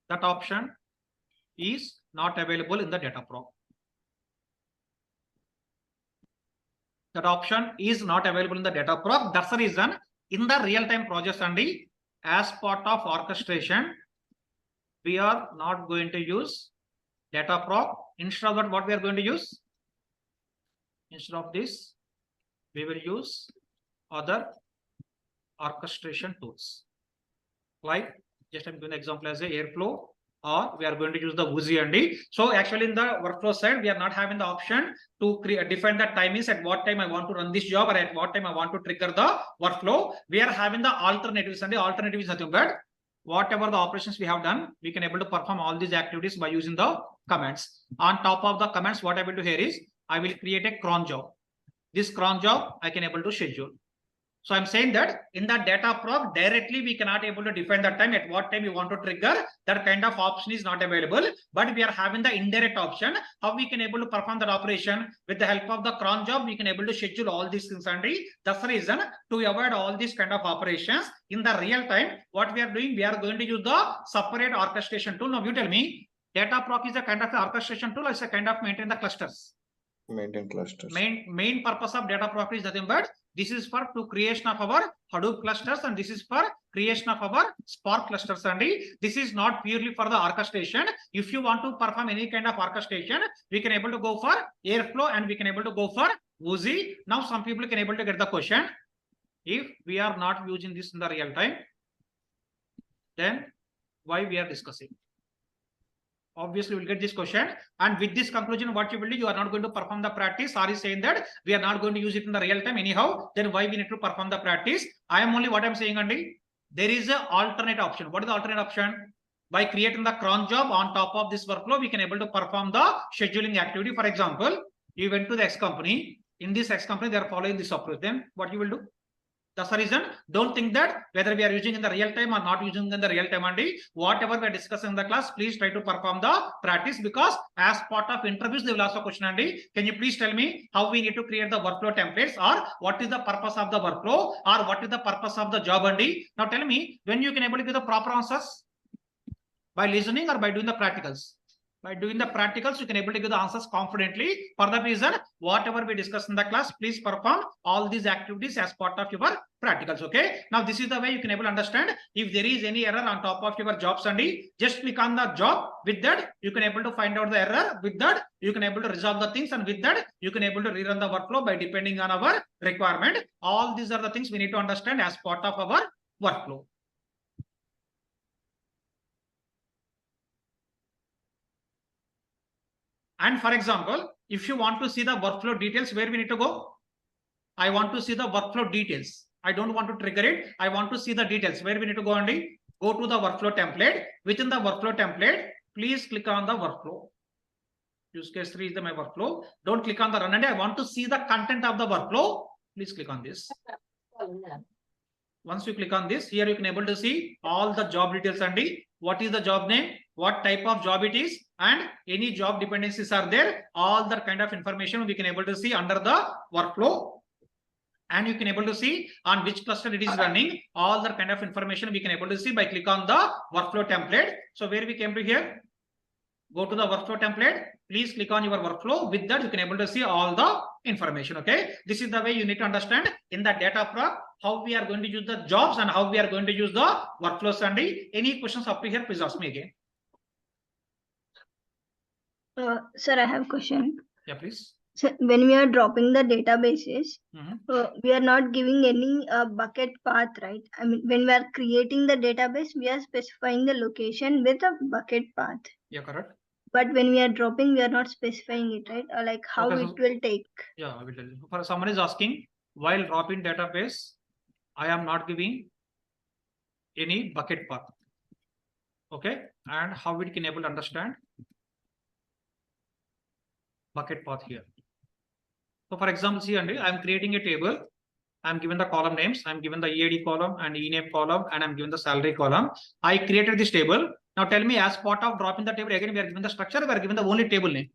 That option is not available in the Dataproc. That option is not available in the Dataproc. That's the reason in the real-time projects, Andy, as part of orchestration, we are not going to use Dataproc. Instead of that, what we are going to use? Instead of this, we will use other orchestration tools. Like, just I'm giving an example as a Airflow, or we are going to use the Woozy and So actually in the workflow side, we are not having the option to define the timings at what time I want to run this job or at what time I want to trigger the workflow. We are having the alternatives, and the alternative is nothing but whatever the operations we have done, we can able to perform all these activities by using the commands. On top of the commands, what I will do here is I will create a cron job. This cron job I can able to schedule. So I'm saying that in the Dataproc directly we cannot able to define the time at what time you want to trigger. That kind of option is not available, but we are having the indirect option how we can able to perform that operation with the help of the cron job. We can able to schedule all these things, and that's the reason to avoid all these kind of operations in the real time. What we are doing, we are going to use the separate orchestration tool. Now you tell me, Dataproc is a kind of orchestration tool, or it's a kind of maintain the clusters. Maintain clusters. Main purpose of Dataproc is nothing but this is for to creation of our Hadoop clusters, and this is for creation of our Spark clusters. And this is not purely for the orchestration. If you want to perform any kind of orchestration, we can able to go for Airflow and we can able to go for Woozy. Now some people can able to get the question, if we are not using this in the real time, then why we are discussing? Obviously, we'll get this question, and with this conclusion, what you will do, you are not going to perform the practice. Or is saying that we are not going to use it in the real time anyhow. Then why we need to perform the practice? I am only what I'm saying, Andy. There is an alternate option. What is the alternate option? By creating the cron job on top of this workflow, we can able to perform the scheduling activity. For example, you went to the X company. In this X company, they are following this approach. Then what you will do? That's the reason. Don't think that whether we are using in the real time or not using in the real time, and whatever we are discussing in the class, please try to perform the practice, because as part of interviews, they will ask a question, and can you please tell me how we need to create the workflow templates, or what is the purpose of the workflow, or what is the purpose of the job, and now tell me when you can able to give the proper answers, by listening or by doing the practicals. By doing the practicals, you can able to give the answers confidently. For that reason, whatever we discuss in the class, please perform all these activities as part of your practicals. Okay. Now this is the way you can able to understand if there is any error on top of your jobs and just click on the job. With that, you can able to find out the error. With that, you can able to resolve the things, and with that, you can able to rerun the workflow by depending on our requirement. All these are the things we need to understand as part of our workflow. And for example, if you want to see the workflow details, where we need to go? I want to see the workflow details. I don't want to trigger it. I want to see the details. Where we need to go, Andy? Go to the workflow template. Within the workflow template, please click on the workflow. Use case 3 is my workflow. Don't click on the run, and I want to see the content of the workflow. Please click on this. Once you click on this, here you can able to see all the job details, Andy. What is the job name, what type of job it is, and any job dependencies are there. All that kind of information we can able to see under the workflow. And you can able to see on which cluster it is running. All that kind of information we can able to see by click on the workflow template. So where we came to here, go to the workflow template. Please click on your workflow. With that, you can able to see all the information. Okay. This is the way you need to understand in the Dataproc how we are going to use the jobs and how we are going to use the workflows. And any questions up to here, please ask me again. Sir, I have a question. Yeah, please. So when we are dropping the databases, we are not giving any bucket path, right? I mean, when we are creating the database, we are specifying the location with a bucket path. Yeah, correct. But when we are dropping, we are not specifying it, right? Or like how Okay, it will take. Yeah, I will tell you. For someone is asking, while dropping database, I am not giving any bucket path. Okay, and how we can able to understand bucket path here. So for example, see, Andy, I am creating a table. I'm given the column names. I'm given the EAD column and ENAME column, and I'm given the salary column. I created this table. Now tell me, as part of dropping the table, again, we are given the structure, we are given the only table name.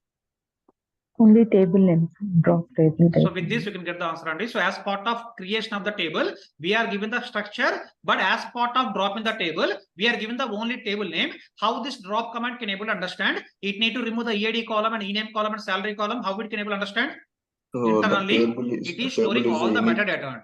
Only table name, drop table. So with this, you can get the answer, Andy. So as part of creation of the table, we are given the structure, but as part of dropping the table, we are given the only table name. How this drop command can able to understand? It need to remove the EAD column and ENAME column and salary column. How it can able to understand? Internally, it is storing all the metadata.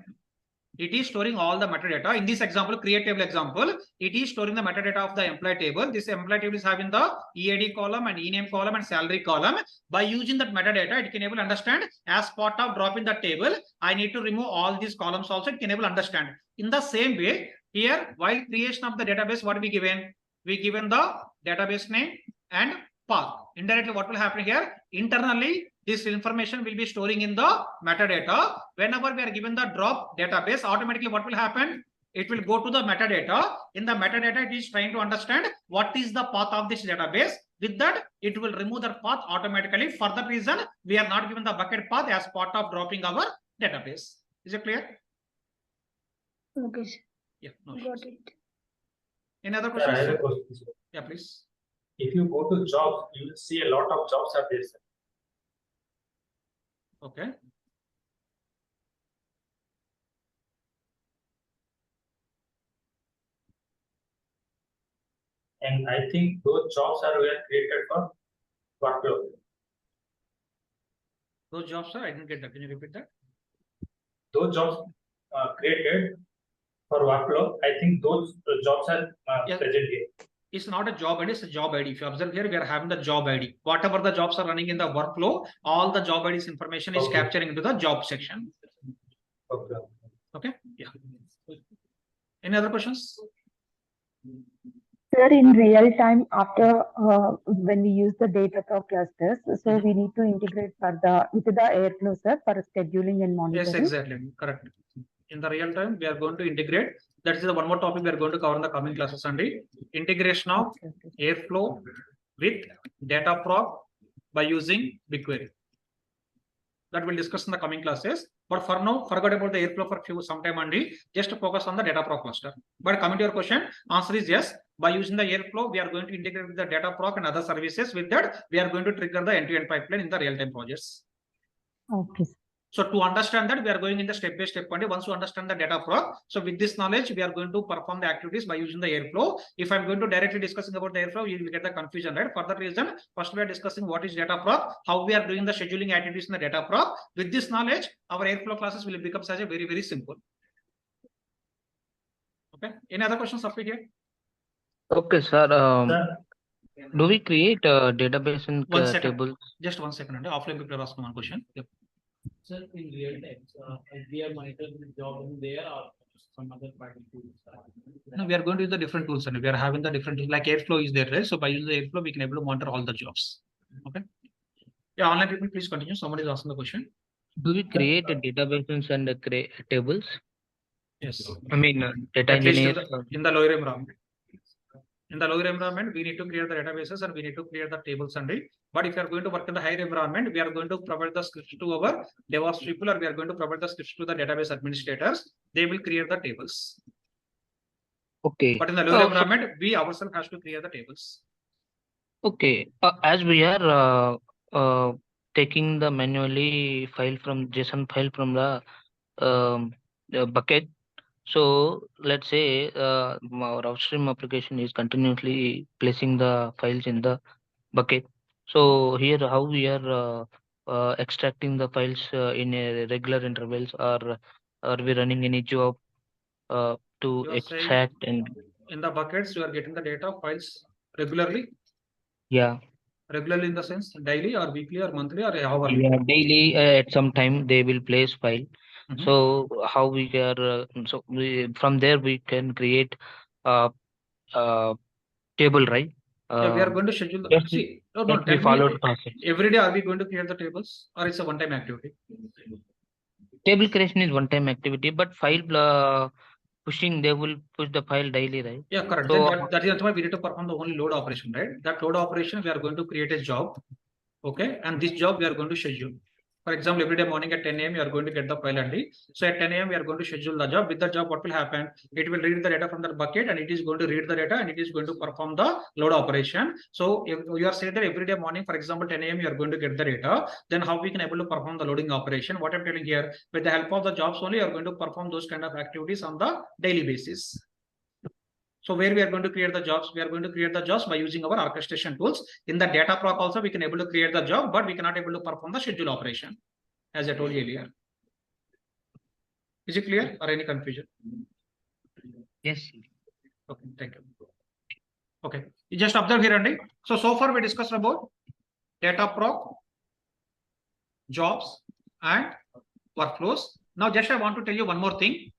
It is storing all the metadata. In this example, create table example, it is storing the metadata of the employee table. This employee table is having the EAD column and ENAME column and salary column. By using that metadata, it can able to understand as part of dropping the table, I need to remove all these columns also. It can able to understand. In the same way, here, while creation of the database, what we given? We given the database name and path. Indirectly, what will happen here? Internally, this information will be storing in the metadata. Whenever we are given the drop database, automatically what will happen? It will go to the metadata. In the metadata, it is trying to understand what is the path of this database. With that, it will remove that path automatically. For that reason, we are not given the bucket path as part of dropping our database. Is it clear? Okay, sir. Yeah. No Got issues. it. Any other I questions? have a question, sir. Yeah, please. If you go to jobs, you will see a lot of jobs are there, sir. Okay. And I think those jobs were created for workflow. Those jobs, sir, I didn't get that. Can you repeat that? Those jobs created for workflow. I think those jobs are Yes. present here. It's not a job ID, it's a job ID. If you observe here, we are having the job ID. Whatever the jobs are running in the workflow, all the job IDs information is Okay. capturing into the job section. Okay. Okay. Yeah. Any other questions? Sir, in real time, after when we use the Dataproc clusters, so we need to integrate with the Airflow, sir, for scheduling and monitoring. Yes, exactly. Correct. In the real time, we are going to integrate. That is the one more topic we are going to cover in the coming classes, Sunday. Integration of Airflow with Dataproc by using BigQuery. That we'll discuss in the coming classes. But for now, forget about the Airflow for some time, Andy. Just to focus on the Dataproc cluster. But coming to your question, answer is yes. By using the Airflow, we are going to integrate with the Dataproc and other services. With that, we are going to trigger the end-to-end pipeline in the real-time projects. Okay. So to understand that, we are going in the step by step. And once you understand the Dataproc, so with this knowledge, we are going to perform the activities by using the Airflow. If I'm going to directly discussing about the Airflow, you will get the confusion, right? For that reason, first we are discussing what is Dataproc, how we are doing the scheduling activities in the Dataproc. With this knowledge, our Airflow classes will become such a very, very simple. Okay. Any other questions up here? Okay, sir. Sir, Do we create a database in One second. tables? Just 1 second. Offline people are asking one question. Yep. Sir, in real time, we are monitoring the job in there or some other party tools. No, we are going to use the different tools and we are having the different like Airflow is there, right? So by using the Airflow, we can able to monitor all the jobs. Okay. Yeah, online people, please continue. Somebody is asking the question. Do we create a databases and create tables? Yes. I mean, data At least engineers. in the lower environment. In the lower environment, we need to create the databases and we need to create the tables and it. But if you are going to work in the higher environment, we are going to provide the scripts to our DevOps people, or we are going to provide the scripts to the database administrators. They will create the tables. Okay. But in the lower environment, we ourselves have to create the tables. Okay. As we are taking the manually file from JSON file from the bucket. So let's say our upstream application is continuously placing the files in the bucket. So here how we are extracting the files in a regular intervals, or are we running any job to You are extract saying and in the buckets, you are getting the data files regularly? yeah. Regularly in the sense daily or weekly or monthly or hourly? Yeah, daily at some time they will place file. So how we are so from there we can create a table, right? Yeah, we are going to schedule the Just see. No, that we tell followed me process. every day are we going to create the tables or it's a one-time activity? Table creation is one-time activity, but file pushing, they will push the file daily, right? Yeah, correct. So Then that is why we need to perform the only load operation, right? That load operation, we are going to create a job. Okay. And this job we are going to schedule. For example, every day morning at 10 a.m. you are going to get the file ID. So at 10 a.m. we are going to schedule the job. With the job, what will happen? It will read the data from the bucket and it is going to read the data and it is going to perform the load operation. So if you are saying that every day morning, for example, 10 a.m. you are going to get the data, then how we can able to perform the loading operation? What I'm telling here, with the help of the jobs only, you are going to perform those kind of activities on the daily basis. So where we are going to create the jobs, we are going to create the jobs by using our orchestration tools. In the Dataproc also, we can able to create the job, but we cannot able to perform the schedule operation, as I told you earlier. Is it clear or any confusion? yes. Okay, thank you. Okay, you just observe here, Andy. So far we discussed about Dataproc, jobs, and workflows. Now, just I want to tell you one more thing.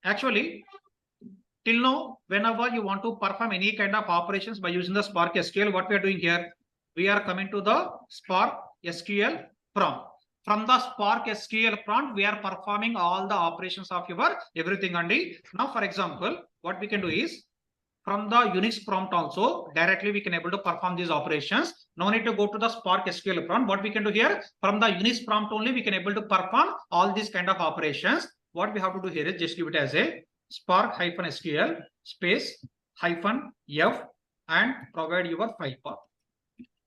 Actually, till now, whenever you want to perform any kind of operations by using the sparkSQL, what we are doing here, we are coming to the sparkSQL prompt. From the sparkSQL prompt, we are performing all the operations of your everything, Andy. Now, for example, what we can do is from the Unix prompt also directly we can able to perform these operations. No need to go to the sparkSQL prompt. What we can do here from the Unix prompt only we can able to perform all these kind of operations. What we have to do here is just give it as a spark-SQL space -f and provide your file path.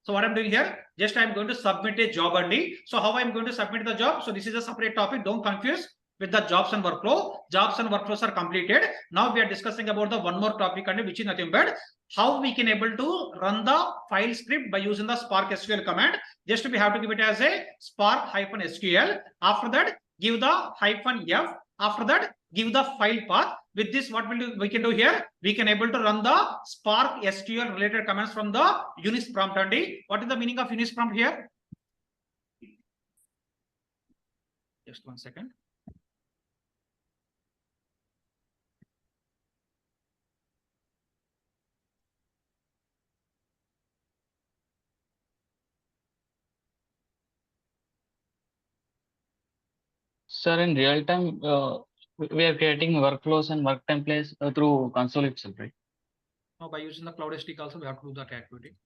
So what I'm doing here, just I'm going to submit a job only. So how I'm going to submit the job? So this is a separate topic. Don't confuse with the jobs and workflow. Jobs and workflows are completed. Now we are discussing about the one more topic, and which is nothing but how we can able to run the file script by using the sparkSQL command. Just we have to give it as a spark-SQL. After that, give the -f. After that, give the file path. With this, what we can do here? We can able to run the sparkSQL related commands from the Unix prompt only. What is the meaning of Unix prompt here? Just 1 second. Sir, in real time, we are creating workflows and work templates through console itself, right? Now, by using the Cloud SDK also, we have to do that activity.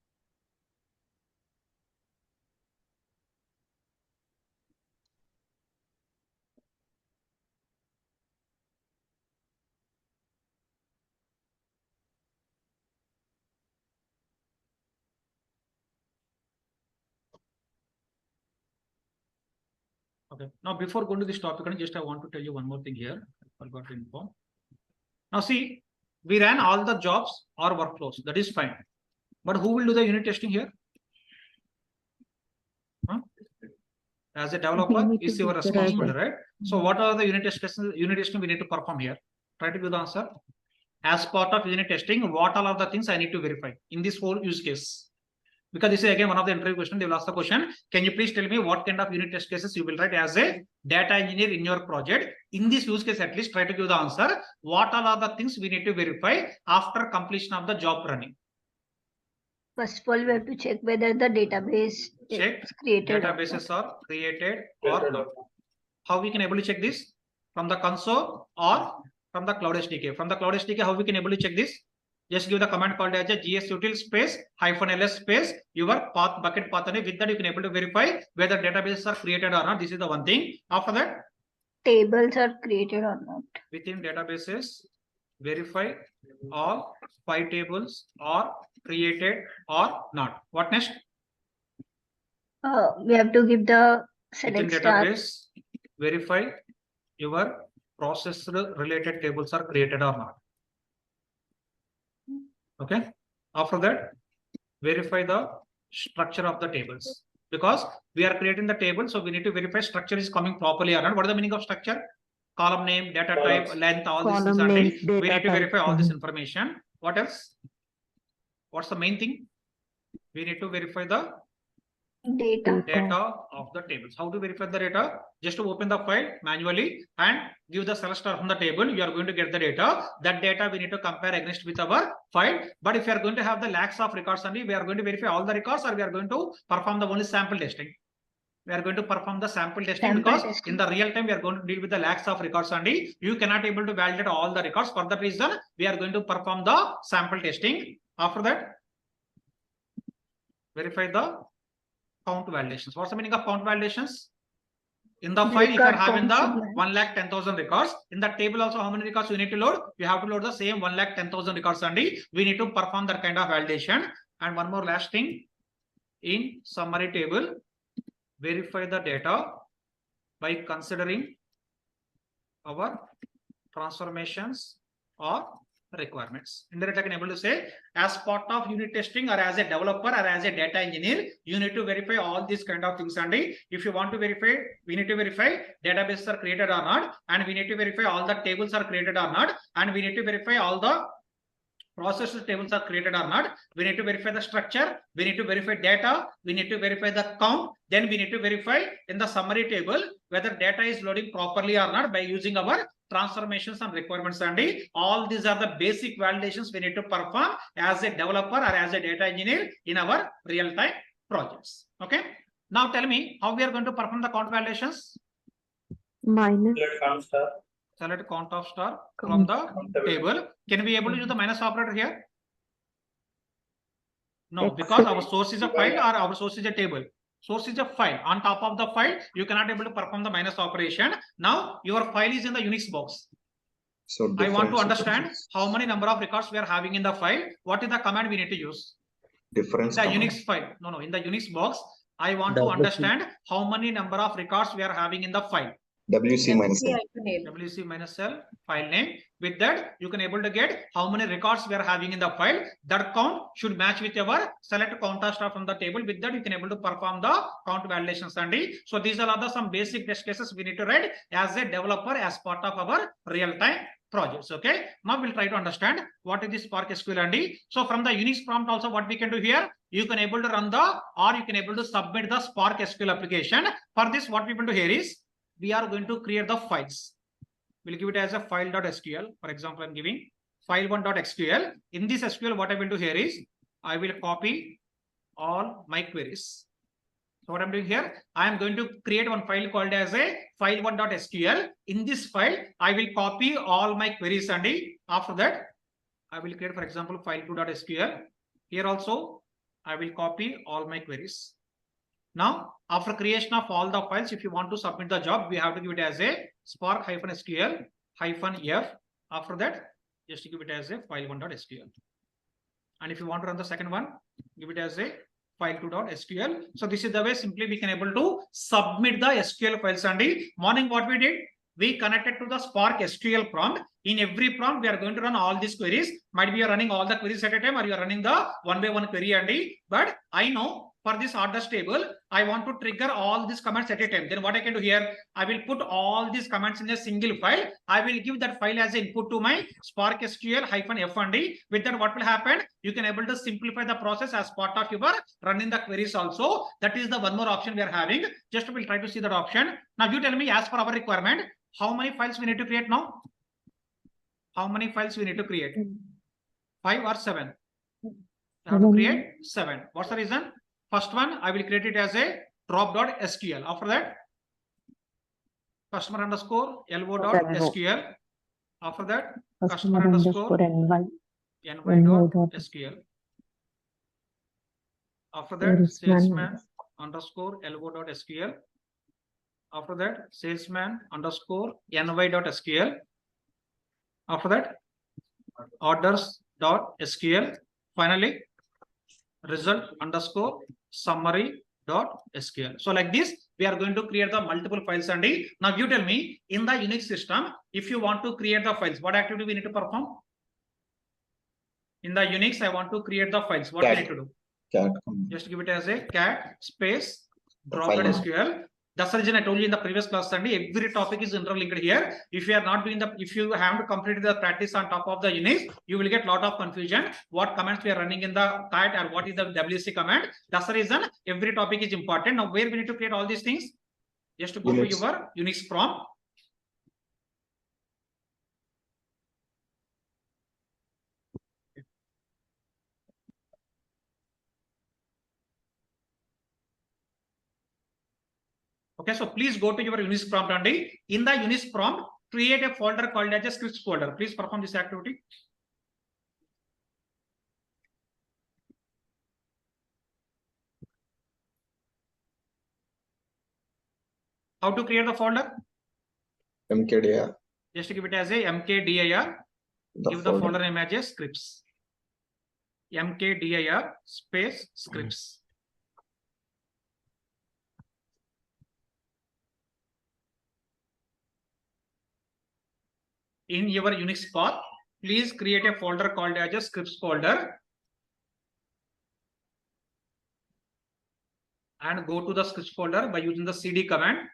Okay. Now, before going to this topic, I want to tell you one more thing here. I forgot to inform. Now, see, we ran all the jobs or workflows. That is fine. But who will do the unit testing here? Huh? As a developer, is your responsibility, right? So, what are the unit testing we need to perform here? Try to give the answer. As part of unit testing, what all are the things I need to verify in this whole use case? Because this is again one of the interview questions. They will ask the question, can you please tell me what kind of unit test cases you will write as a data engineer in your project? In this use case, at least try to give the answer. What all are the things we need to verify after completion of the job running? First of all, we have to check whether the database is created. Databases are created or not. How we can able to check this? From the console or from the cloud SDK? From the cloud SDK, how we can able to check this? Just give the command called as a gsutil space -ls space your path bucket path, and with that you can able to verify whether databases are created or not. This is the one thing. After that, tables are created or not. Within databases, verify all 5 tables are created or not. What next? We have to give the select Within database, verify your process related tables are created or not. Okay. After that, verify the structure of the tables, because we are creating the table, so we need to verify structure is coming properly or not. What is the meaning of structure? Column name, data type, length, all this is we need to verify all this information. What else? What's the main thing? We need to verify the data of the tables. How to verify the data? Just to open the file manually and give the select star from the table, you are going to get the data. That data we need to compare against with our file. But if you are going to have the lakhs of records only, we are going to verify all the records, or we are going to perform the only sample testing. We are going to perform the sample testing because in the real time we are going to deal with the lakhs of records only. You cannot able to validate all the records. For that reason, we are going to perform the sample testing. After that, verify the count validations. What's the meaning of count validations? In the file, if you are having the 1,10,000 records, in the table also how many records you need to load? You have to load the same 1,10,000 records only. We need to perform that kind of validation. And one more last thing, in summary table, verify the data by considering our transformations or requirements. Indirectly, I can able to say, as part of unit testing or as a developer or as a data engineer, you need to verify all these kind of things. And if you want to verify, we need to verify databases are created or not, and we need to verify all the tables are created or not, and we need to verify all the process tables are created or not. We need to verify the structure, we need to verify data, we need to verify the count, then we need to verify in the summary table whether data is loading properly or not by using our transformations and requirements. And all these are the basic validations we need to perform as a developer or as a data engineer in our real-time projects. Okay. Now tell me how we are going to perform the count validations. Select count of star from the table. Can we able to use the minus operator here? No, because our source is a file or our source is a table. Source is a file. On top of the file, you cannot able to perform the minus operation. Now your file is in the Unix box. So I want to understand how many number of records we are having in the file. What is the command we need to use? Difference. The Unix file. No, in the Unix box, I want to understand how many number of records we are having in the file. WC minus L. WC minus L file name. With that, you can able to get how many records we are having in the file. That count should match with our select count star from the table. With that, you can able to perform the count validations. And so these are the some basic test cases we need to write as a developer as part of our real-time projects. Okay. Now we'll try to understand what is this sparkSQL. And so from the Unix prompt also, what we can do here, you can able to run the, or you can able to submit the sparkSQL application. For this, what we will do here is, we are going to create the files. We'll give it as a file.sql. For example, I'm giving file1.sql. In this SQL, what I will do here is, I will copy all my queries. So what I'm doing here, I am going to create one file called as a file1.sql. In this file, I will copy all my queries, and after that, I will create, for example, file2.sql. Here also, I will copy all my queries. Now, after creation of all the files, if you want to submit the job, we have to give it as a spark-sql-f. After that, just give it as a file1.sql. And if you want to run the second one, give it as a file2.sql. So this is the way simply we can able to submit the SQL files. And morning what we did, we connected to the Spark SQL prompt. In every prompt, we are going to run all these queries. Might be you are running all the queries at a time, or you are running the one by one query. And but I know for this orders table, I want to trigger all these commands at a time. Then what I can do here, I will put all these commands in a single file. I will give that file as input to my Spark SQL -f and d. With that, what will happen? You can able to simplify the process as part of your running the queries also. That is the one more option we are having. Just we'll try to see that option. Now you tell me, as per our requirement, how many files we need to create now? How many files we need to create? 5 or 7? You have to create 7. What's the reason? First one, I will create it as a drop.sql. After that, customer_lo.sql. After that, customer_ny.sql. After that, salesman_lo.sql. After that, salesman_ny.sql. After that, orders.sql. Finally, result_summary.sql. So like this, we are going to create the multiple files. And now you tell me, in the Unix system, if you want to create the files, what activity we need to perform? In the Unix, I want to create the files. What we need to do? Cat. Just give it as a cat space drop.sql. That's the reason I told you in the previous class, Sunday, every topic is interlinked here. If you are not doing if you haven't completed the practice on top of the Unix, you will get a lot of confusion. What commands we are running in the cat, or what is the WC command? That's the reason every topic is important. Now, where we need to create all these things? Just to go to your Unix prompt. Okay, so please go to your Unix prompt, and in the Unix prompt, create a folder called as a scripts folder. Please perform this activity. How to create the folder? mkdir. Just give it as a mkdir. Give the folder name as a scripts. mkdir space scripts. In your Unix path, please create a folder called as a scripts folder. And go to the scripts folder by using the cd command.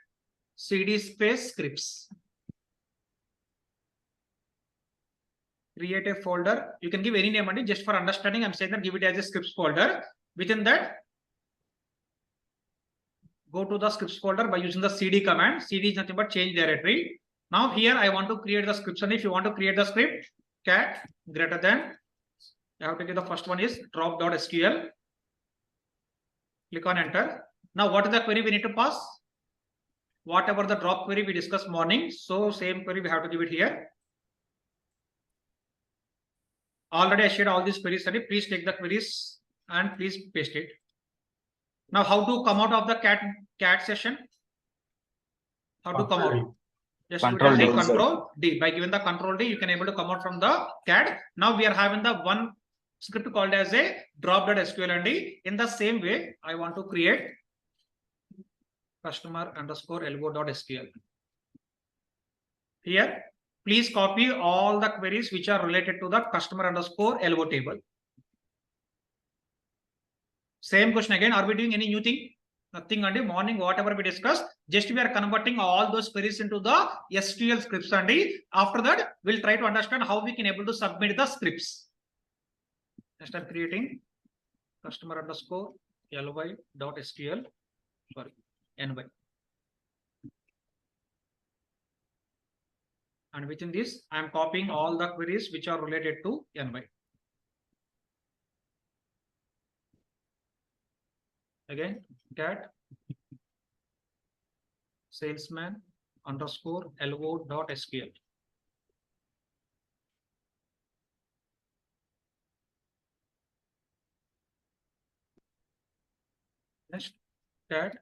Cd space scripts. Create a folder. You can give any name, and just for understanding, I'm saying that give it as a scripts folder. Within that, go to the scripts folder by using the cd command. Cd is nothing but change directory. Now here I want to create the scripts, and if you want to create the script, cat greater than, you have to give the first one is drop.sql. Click on enter. Now what is the query we need to pass? Whatever the drop query we discussed morning, so same query we have to give it here. Already I shared all these queries, and please take the queries and please paste it. Now how to come out of the cat session? How to come out? Just Control D. By giving the Control D, you can able to come out from the cat. Now we are having the one script called as a drop.sql, and in the same way, I want to create customer_lo.sql. Here, please copy all the queries which are related to the customer_lo table. Same question again. Are we doing any new thing? Nothing. And morning, whatever we discussed, just we are converting all those queries into the SQL scripts. And after that, we'll try to understand how we can able to submit the scripts. Just start creating customer_ly.sql. Sorry, ny. And within this, I am copying all the queries which are related to ny. Again, cat salesman_lo.sql. Next, cat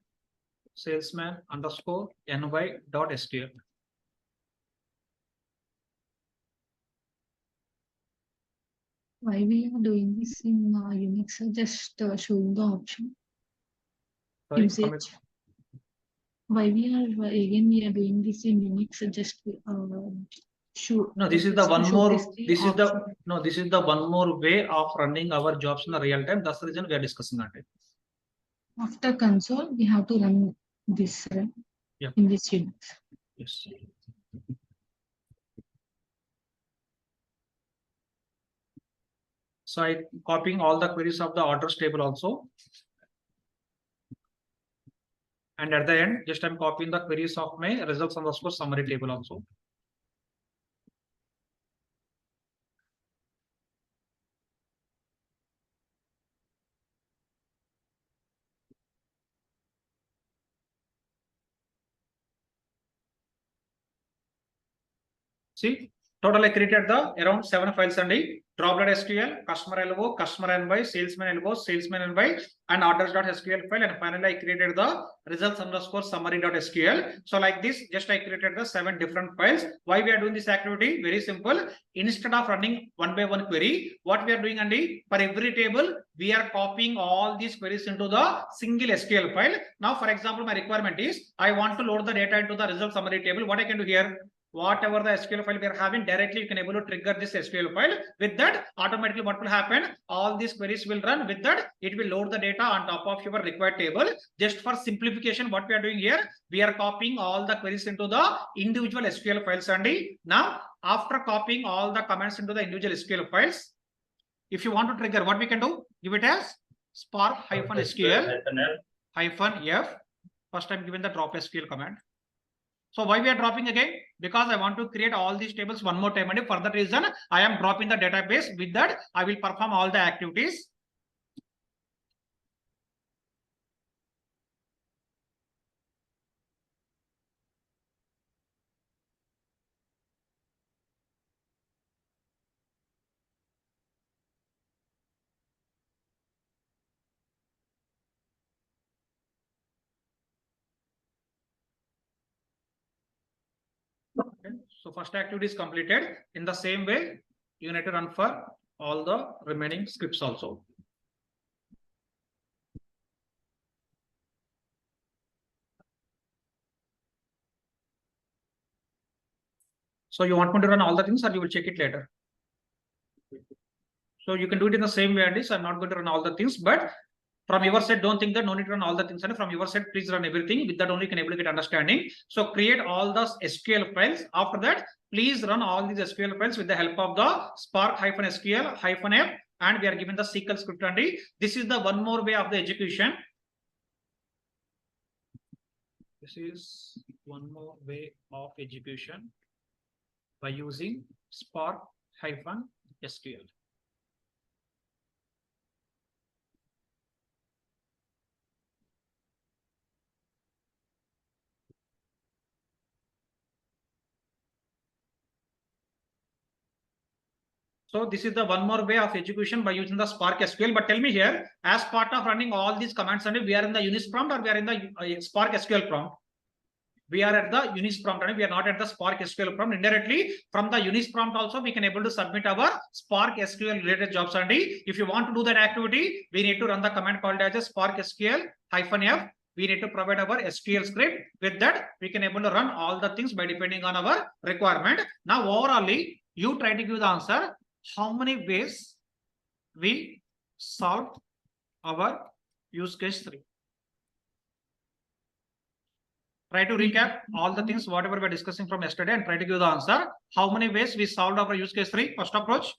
salesman_ny.sql. Why we are doing this in Unix? Just showing the option. Sorry, Usage. Why we are doing this in Unix? Just show. No, this is the just one show more. the This is the option. no. This is the one more way of running our jobs in the real time. That's the reason we are discussing that. After console, we have to run this Yeah. in this Unix. Yes. So I copying all the queries of the orders table also. And at the end, just I'm copying the queries of my results underscore summary table also. See, total I created the around 7 files and drop.sql, customer LO, customer envoy, salesman LO, salesman envoy, and orders.sql file. And finally, I created the results underscore summary.sql. So like this, just I created the 7 different files. Why we are doing this activity? Very simple. Instead of running one by one query, what we are doing, Andy, for every table, we are copying all these queries into the single SQL file. Now, for example, my requirement is I want to load the data into the result summary table. What I can do here? Whatever the SQL file we are having, directly you can able to trigger this SQL file. With that, automatically what will happen? All these queries will run. With that, it will load the data on top of your required table. Just for simplification, what we are doing here, we are copying all the queries into the individual SQL files. And now, after copying all the comments into the individual SQL files, if you want to trigger, what we can do? Give it as spark-SQL -f. First, I'm giving the drop SQL command. So why we are dropping again? Because I want to create all these tables one more time, and for that reason, I am dropping the database. With that, I will perform all the activities. Okay. So first activity is completed. In the same way, you need to run for all the remaining scripts also. So you want me to run all the things, or you will check it later? So you can do it in the same way, Andy. So I'm not going to run all the things, but from your side, don't think that no need to run all the things. And from your side, please run everything. With that only you can able to get understanding. So create all the SQL files. After that, please run all these SQL files with the help of the spark-SQL-f, and we are given the SQL script. And this is the one more way of the execution. This is one more way of execution by using spark-SQL. So this is the one more way of execution by using the Spark SQL. But tell me here, as part of running all these commands, and we are in the Unix prompt, or we are in the Spark SQL prompt? We are at the Unix prompt, and we are not at the Spark SQL prompt. Indirectly, from the Unix prompt also, we can able to submit our Spark SQL related jobs. And if you want to do that activity, we need to run the command called as a Spark SQL-f. We need to provide our SQL script. With that, we can able to run all the things by depending on our requirement. Now, overall, you try to give the answer. How many ways we solve our use case 3? Try to recap all the things, whatever we're discussing from yesterday, and try to give the answer. How many ways we solved our use case 3? First approach?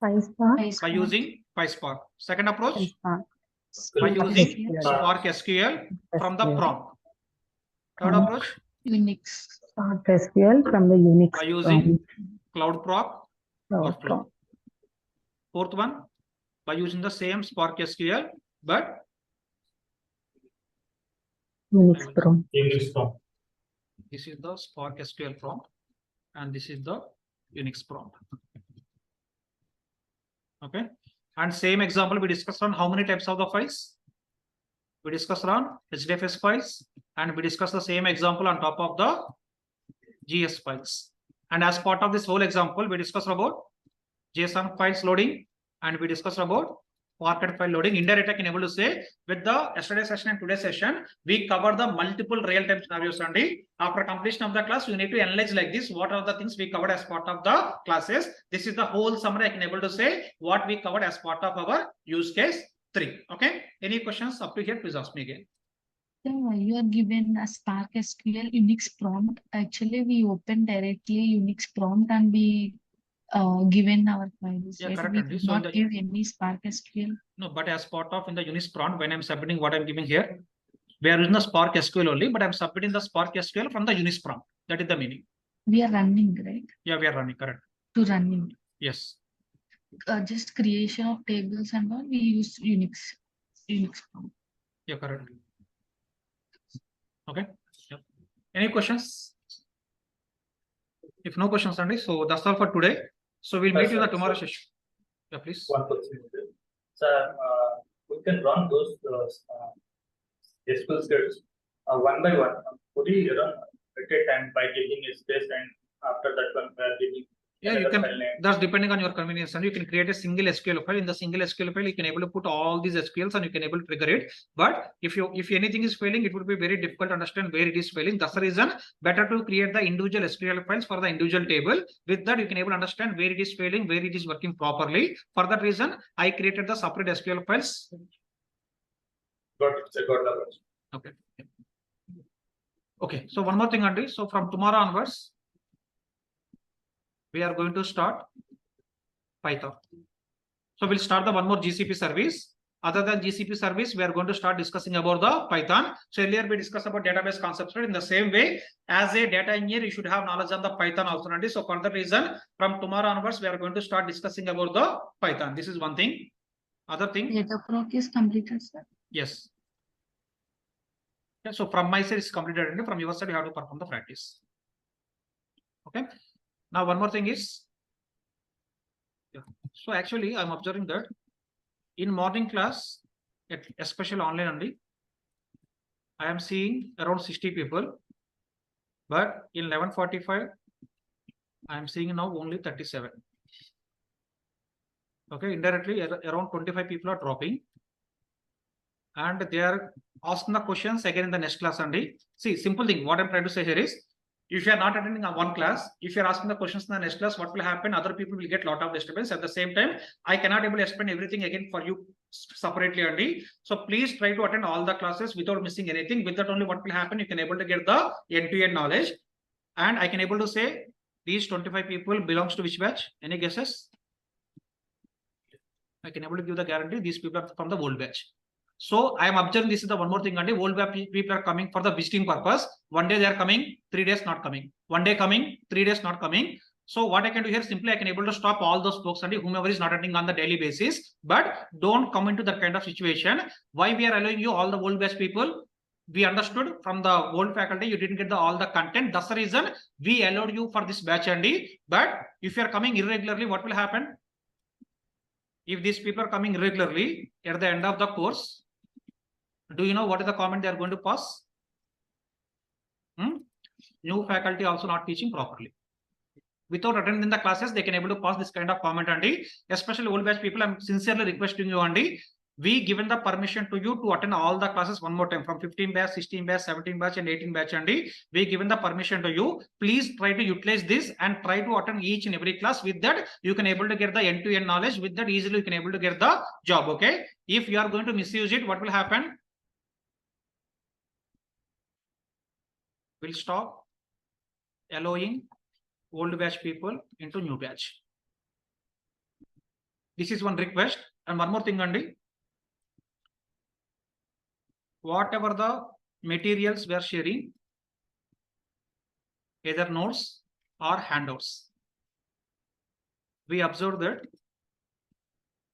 PySpark. By using PySpark. Second approach? PySpark. By using Spark SQL from the prompt. Third approach? Unix. Spark SQL from the Unix by using CloudProp. prompt. Fourth one, by using the same Spark SQL, but Unix prompt. This is the Spark SQL prompt, and this is the Unix prompt. Okay, and same example we discussed on how many types of the files. We discussed on HDFS files, and we discussed the same example on top of the GS files. And as part of this whole example, we discussed about JSON files loading, and we discussed about Parquet file loading. Indirectly, I can able to say with the yesterday session and today's session, we cover the multiple real-time scenarios. And after completion of the class, you need to analyze like this. What are the things we covered as part of the classes? This is the whole summary. I can able to say what we covered as part of our use case 3. Okay. Any questions up to here? Please ask me again. So you are given a sparkSQL Unix prompt. Actually, we open directly Unix prompt and we given our files. Yeah, Right? correct. We Andy. did So not give any sparkSQL. No, but as part of in the Unix prompt, when I'm submitting what I'm giving here, we are using the sparkSQL only, but I'm submitting the sparkSQL from the Unix prompt. That is the meaning. We are running, right? Yeah, we are running, correct. To running. Yes. Just creation of tables and all, we use Unix prompt. Yeah, correct. Okay. Yep. Any questions? If no questions, Andy, so that's all for today. So we'll meet you in the tomorrow session. Yeah, please. One question. Sir, we can run those SQL scripts one by one. Could you run at a time by giving a space, and after that one we are giving Yeah, you can. That's depending on your convenience, and you can create a single SQL file. In the single SQL file, you can able to put all these SQLs and you can able to trigger it. But if anything is failing, it would be very difficult to understand where it is failing. That's the reason better to create the individual SQL files for the individual table. With that, you can able to understand where it is failing, where it is working properly. For that reason, I created the separate SQL files. Got it. Okay. Okay. So one more thing, Andy. So from tomorrow onwards, we are going to start Python. So we'll start the one more GCP service. Other than GCP service, we are going to start discussing about the Python. So earlier we discussed about database concepts. Right? In the same way, as a data engineer, you should have knowledge on the Python also. So for that reason, from tomorrow onwards, we are going to start discussing about the Python. This is one thing. Other thing. Dataproc is completed, sir. Yes. Yeah, so from my side, it's completed. And from your side, you have to perform the practice. Okay. Now, one more thing is, so actually, I'm observing that in morning class, especially online only, I am seeing around 60 people, but in 11:45, I am seeing now only 37. Okay, indirectly, around 25 people are dropping, and they are asking the questions again in the next class only. See, simple thing, what I'm trying to say here is, if you are not attending one class, if you are asking the questions in the next class, what will happen? Other people will get a lot of disturbance. At the same time, I cannot able to explain everything again for you separately only. So please try to attend all the classes without missing anything. With that only what will happen, you can able to get the end-to-end knowledge. And I can able to say these 25 people belongs to which batch? Any guesses? I can able to give the guarantee these people are from the old batch. So I am observing this is the one more thing, and old web people are coming for the visiting purpose. One day they are coming, 3 days not coming. One day coming, 3 days not coming. So what I can do here, simply I can able to stop all those folks and whomever is not attending on the daily basis. But don't come into that kind of situation. Why we are allowing you all the old batch people? We understood from the old faculty you didn't get all the content. That's the reason we allowed you for this batch only. But if you are coming irregularly, what will happen? If these people are coming irregularly at the end of the course, do you know what is the comment they are going to pass? New faculty also not teaching properly. Without attending the classes, they can able to pass this kind of comment, Andy. Especially old batch people, I'm sincerely requesting you, Andy. We given the permission to you to attend all the classes one more time from 15 batch, 16 batch, 17 batch, and 18 batch, Andy. We given the permission to you. Please try to utilize this and try to attend each and every class. With that, you can able to get the end-to-end knowledge. With that, easily you can able to get the job. Okay. If you are going to misuse it, what will happen? We'll stop allowing old batch people into new batch. This is one request. And one more thing, Andy. Whatever the materials we are sharing, either notes or handouts, we observe that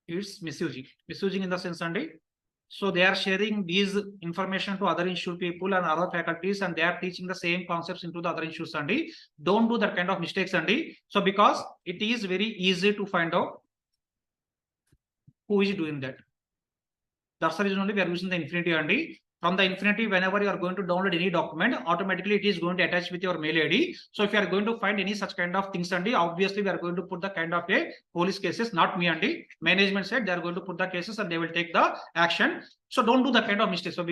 it's misusing. Misusing in the sense, Andy. So they are sharing these information to other institute people and other faculties, and they are teaching the same concepts into the other institutes, Andy. Don't do that kind of mistakes, Andy. So because it is very easy to find out who is doing that. That's the reason only we are using the infinity, Andy. From the Infinity, whenever you are going to download any document, automatically it is going to attach with your mail ID. So if you are going to find any such kind of things, Andy, obviously we are going to put the kind of a police cases, not me, Andy. Management said they are going to put the cases and they will take the action. So don't do the kind of mistakes. So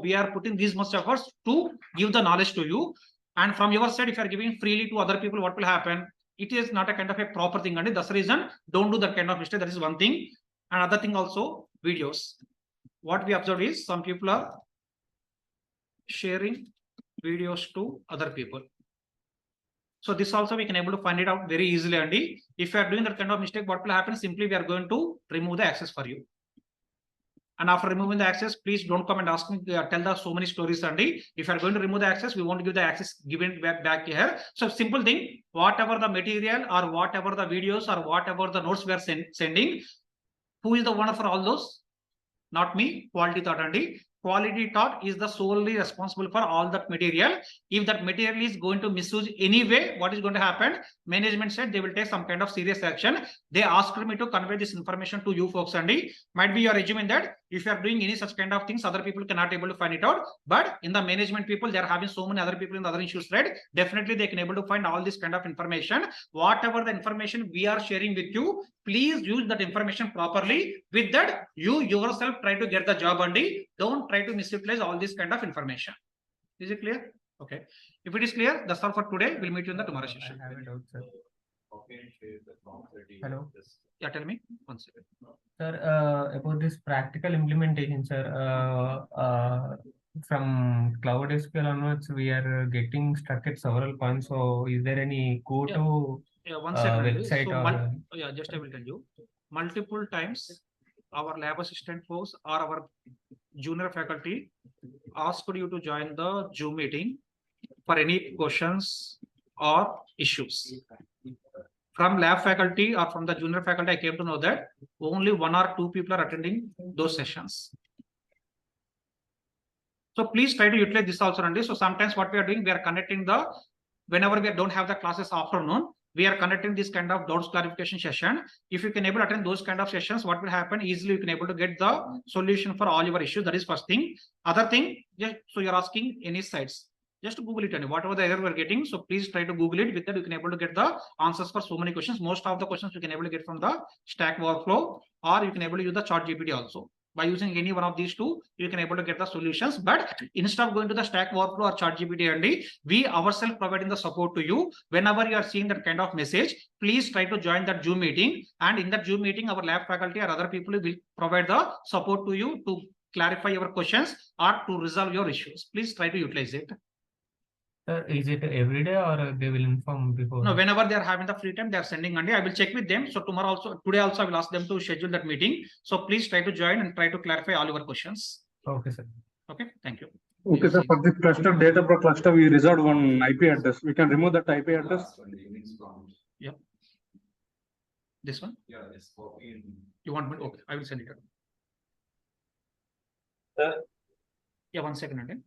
we are putting these much efforts to give the knowledge to you. And from your side, if you are giving freely to other people, what will happen? It is not a kind of a proper thing, Andy. That's the reason. Don't do that kind of mistake. That is one thing. Another thing also, videos. What we observed is some people are sharing videos to other people. So this also we can able to find it out very easily, Andy. If you are doing that kind of mistake, what will happen? Simply we are going to remove the access for you. And after removing the access, please don't come and ask me, tell the so many stories, Andy. If you are going to remove the access, we want to give the access given back here. So simple thing, whatever the material or whatever the videos or whatever the notes we are sending, who is the owner for all those? Not me, Quality Thought, Andy. Quality Thought is the solely responsible for all that material. If that material is going to misuse anyway, what is going to happen? Management said they will take some kind of serious action. They asked me to convey this information to you folks, Andy. Might be you are assuming that if you are doing any such kind of things, other people cannot able to find it out. But in the management people, they are having so many other people in the other issues, right? Definitely they can able to find all this kind of information. Whatever the information we are sharing with you, please use that information properly. With that, you yourself try to get the job, Andy. Don't try to misutilize all this kind of information. Is it clear? Okay. If it is clear, that's all for today. We'll meet you in the tomorrow session. I have a doubt, sir. Hello. Yeah, tell me. One second. Sir, about this practical implementation, sir, from Cloud SQL onwards, we are getting stuck at several points. So is there any go-to one second, website? So just I will tell you. Multiple times, our lab assistant folks or our junior faculty asked you to join the Zoom meeting for any questions or issues. From lab faculty or from the junior faculty, I came to know that only 1 or 2 people are attending those sessions. So please try to utilize this also, Randy. So sometimes what we are doing, we are connecting whenever we don't have the classes afternoon, we are conducting this kind of doubts clarification session. If you can able to attend those kind of sessions, what will happen? Easily you can able to get the solution for all your issues. That is first thing. Other thing, so you're asking any sites. Just Google it, and whatever the error we're getting, so please try to Google it. With that, you can able to get the answers for so many questions. Most of the questions you can able to get from the Stack Overflow, or you can able to use the ChatGPT also. By using any one of these two, you can able to get the solutions. But instead of going to the Stack Overflow or ChatGPT, and we ourselves providing the support to you. Whenever you are seeing that kind of message, please try to join that Zoom meeting. And in that Zoom meeting, our lab faculty or other people will provide the support to you to clarify your questions or to resolve your issues. Please try to utilize it. Is it every day or they will inform before? No, whenever they are having the free time, they are sending, and I will check with them. So tomorrow also, today also, I will ask them to schedule that meeting. So please try to join and try to clarify all your questions. Okay, sir. Okay, thank you. Okay, sir. For this cluster, Dataproc cluster, we reserved one IP address. We can remove that IP address. Yeah. This one? Yeah, yes. You want me? Okay, I will send it out. Yeah, 1 second, again.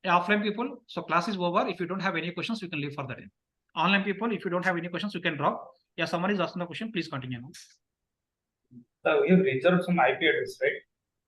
Offline people, so class is over. If you don't have any questions, you can leave for the day. Online people, if you don't have any questions, you can drop. Yeah, someone is asking a question, please continue now. So we have reserved some IP address, right?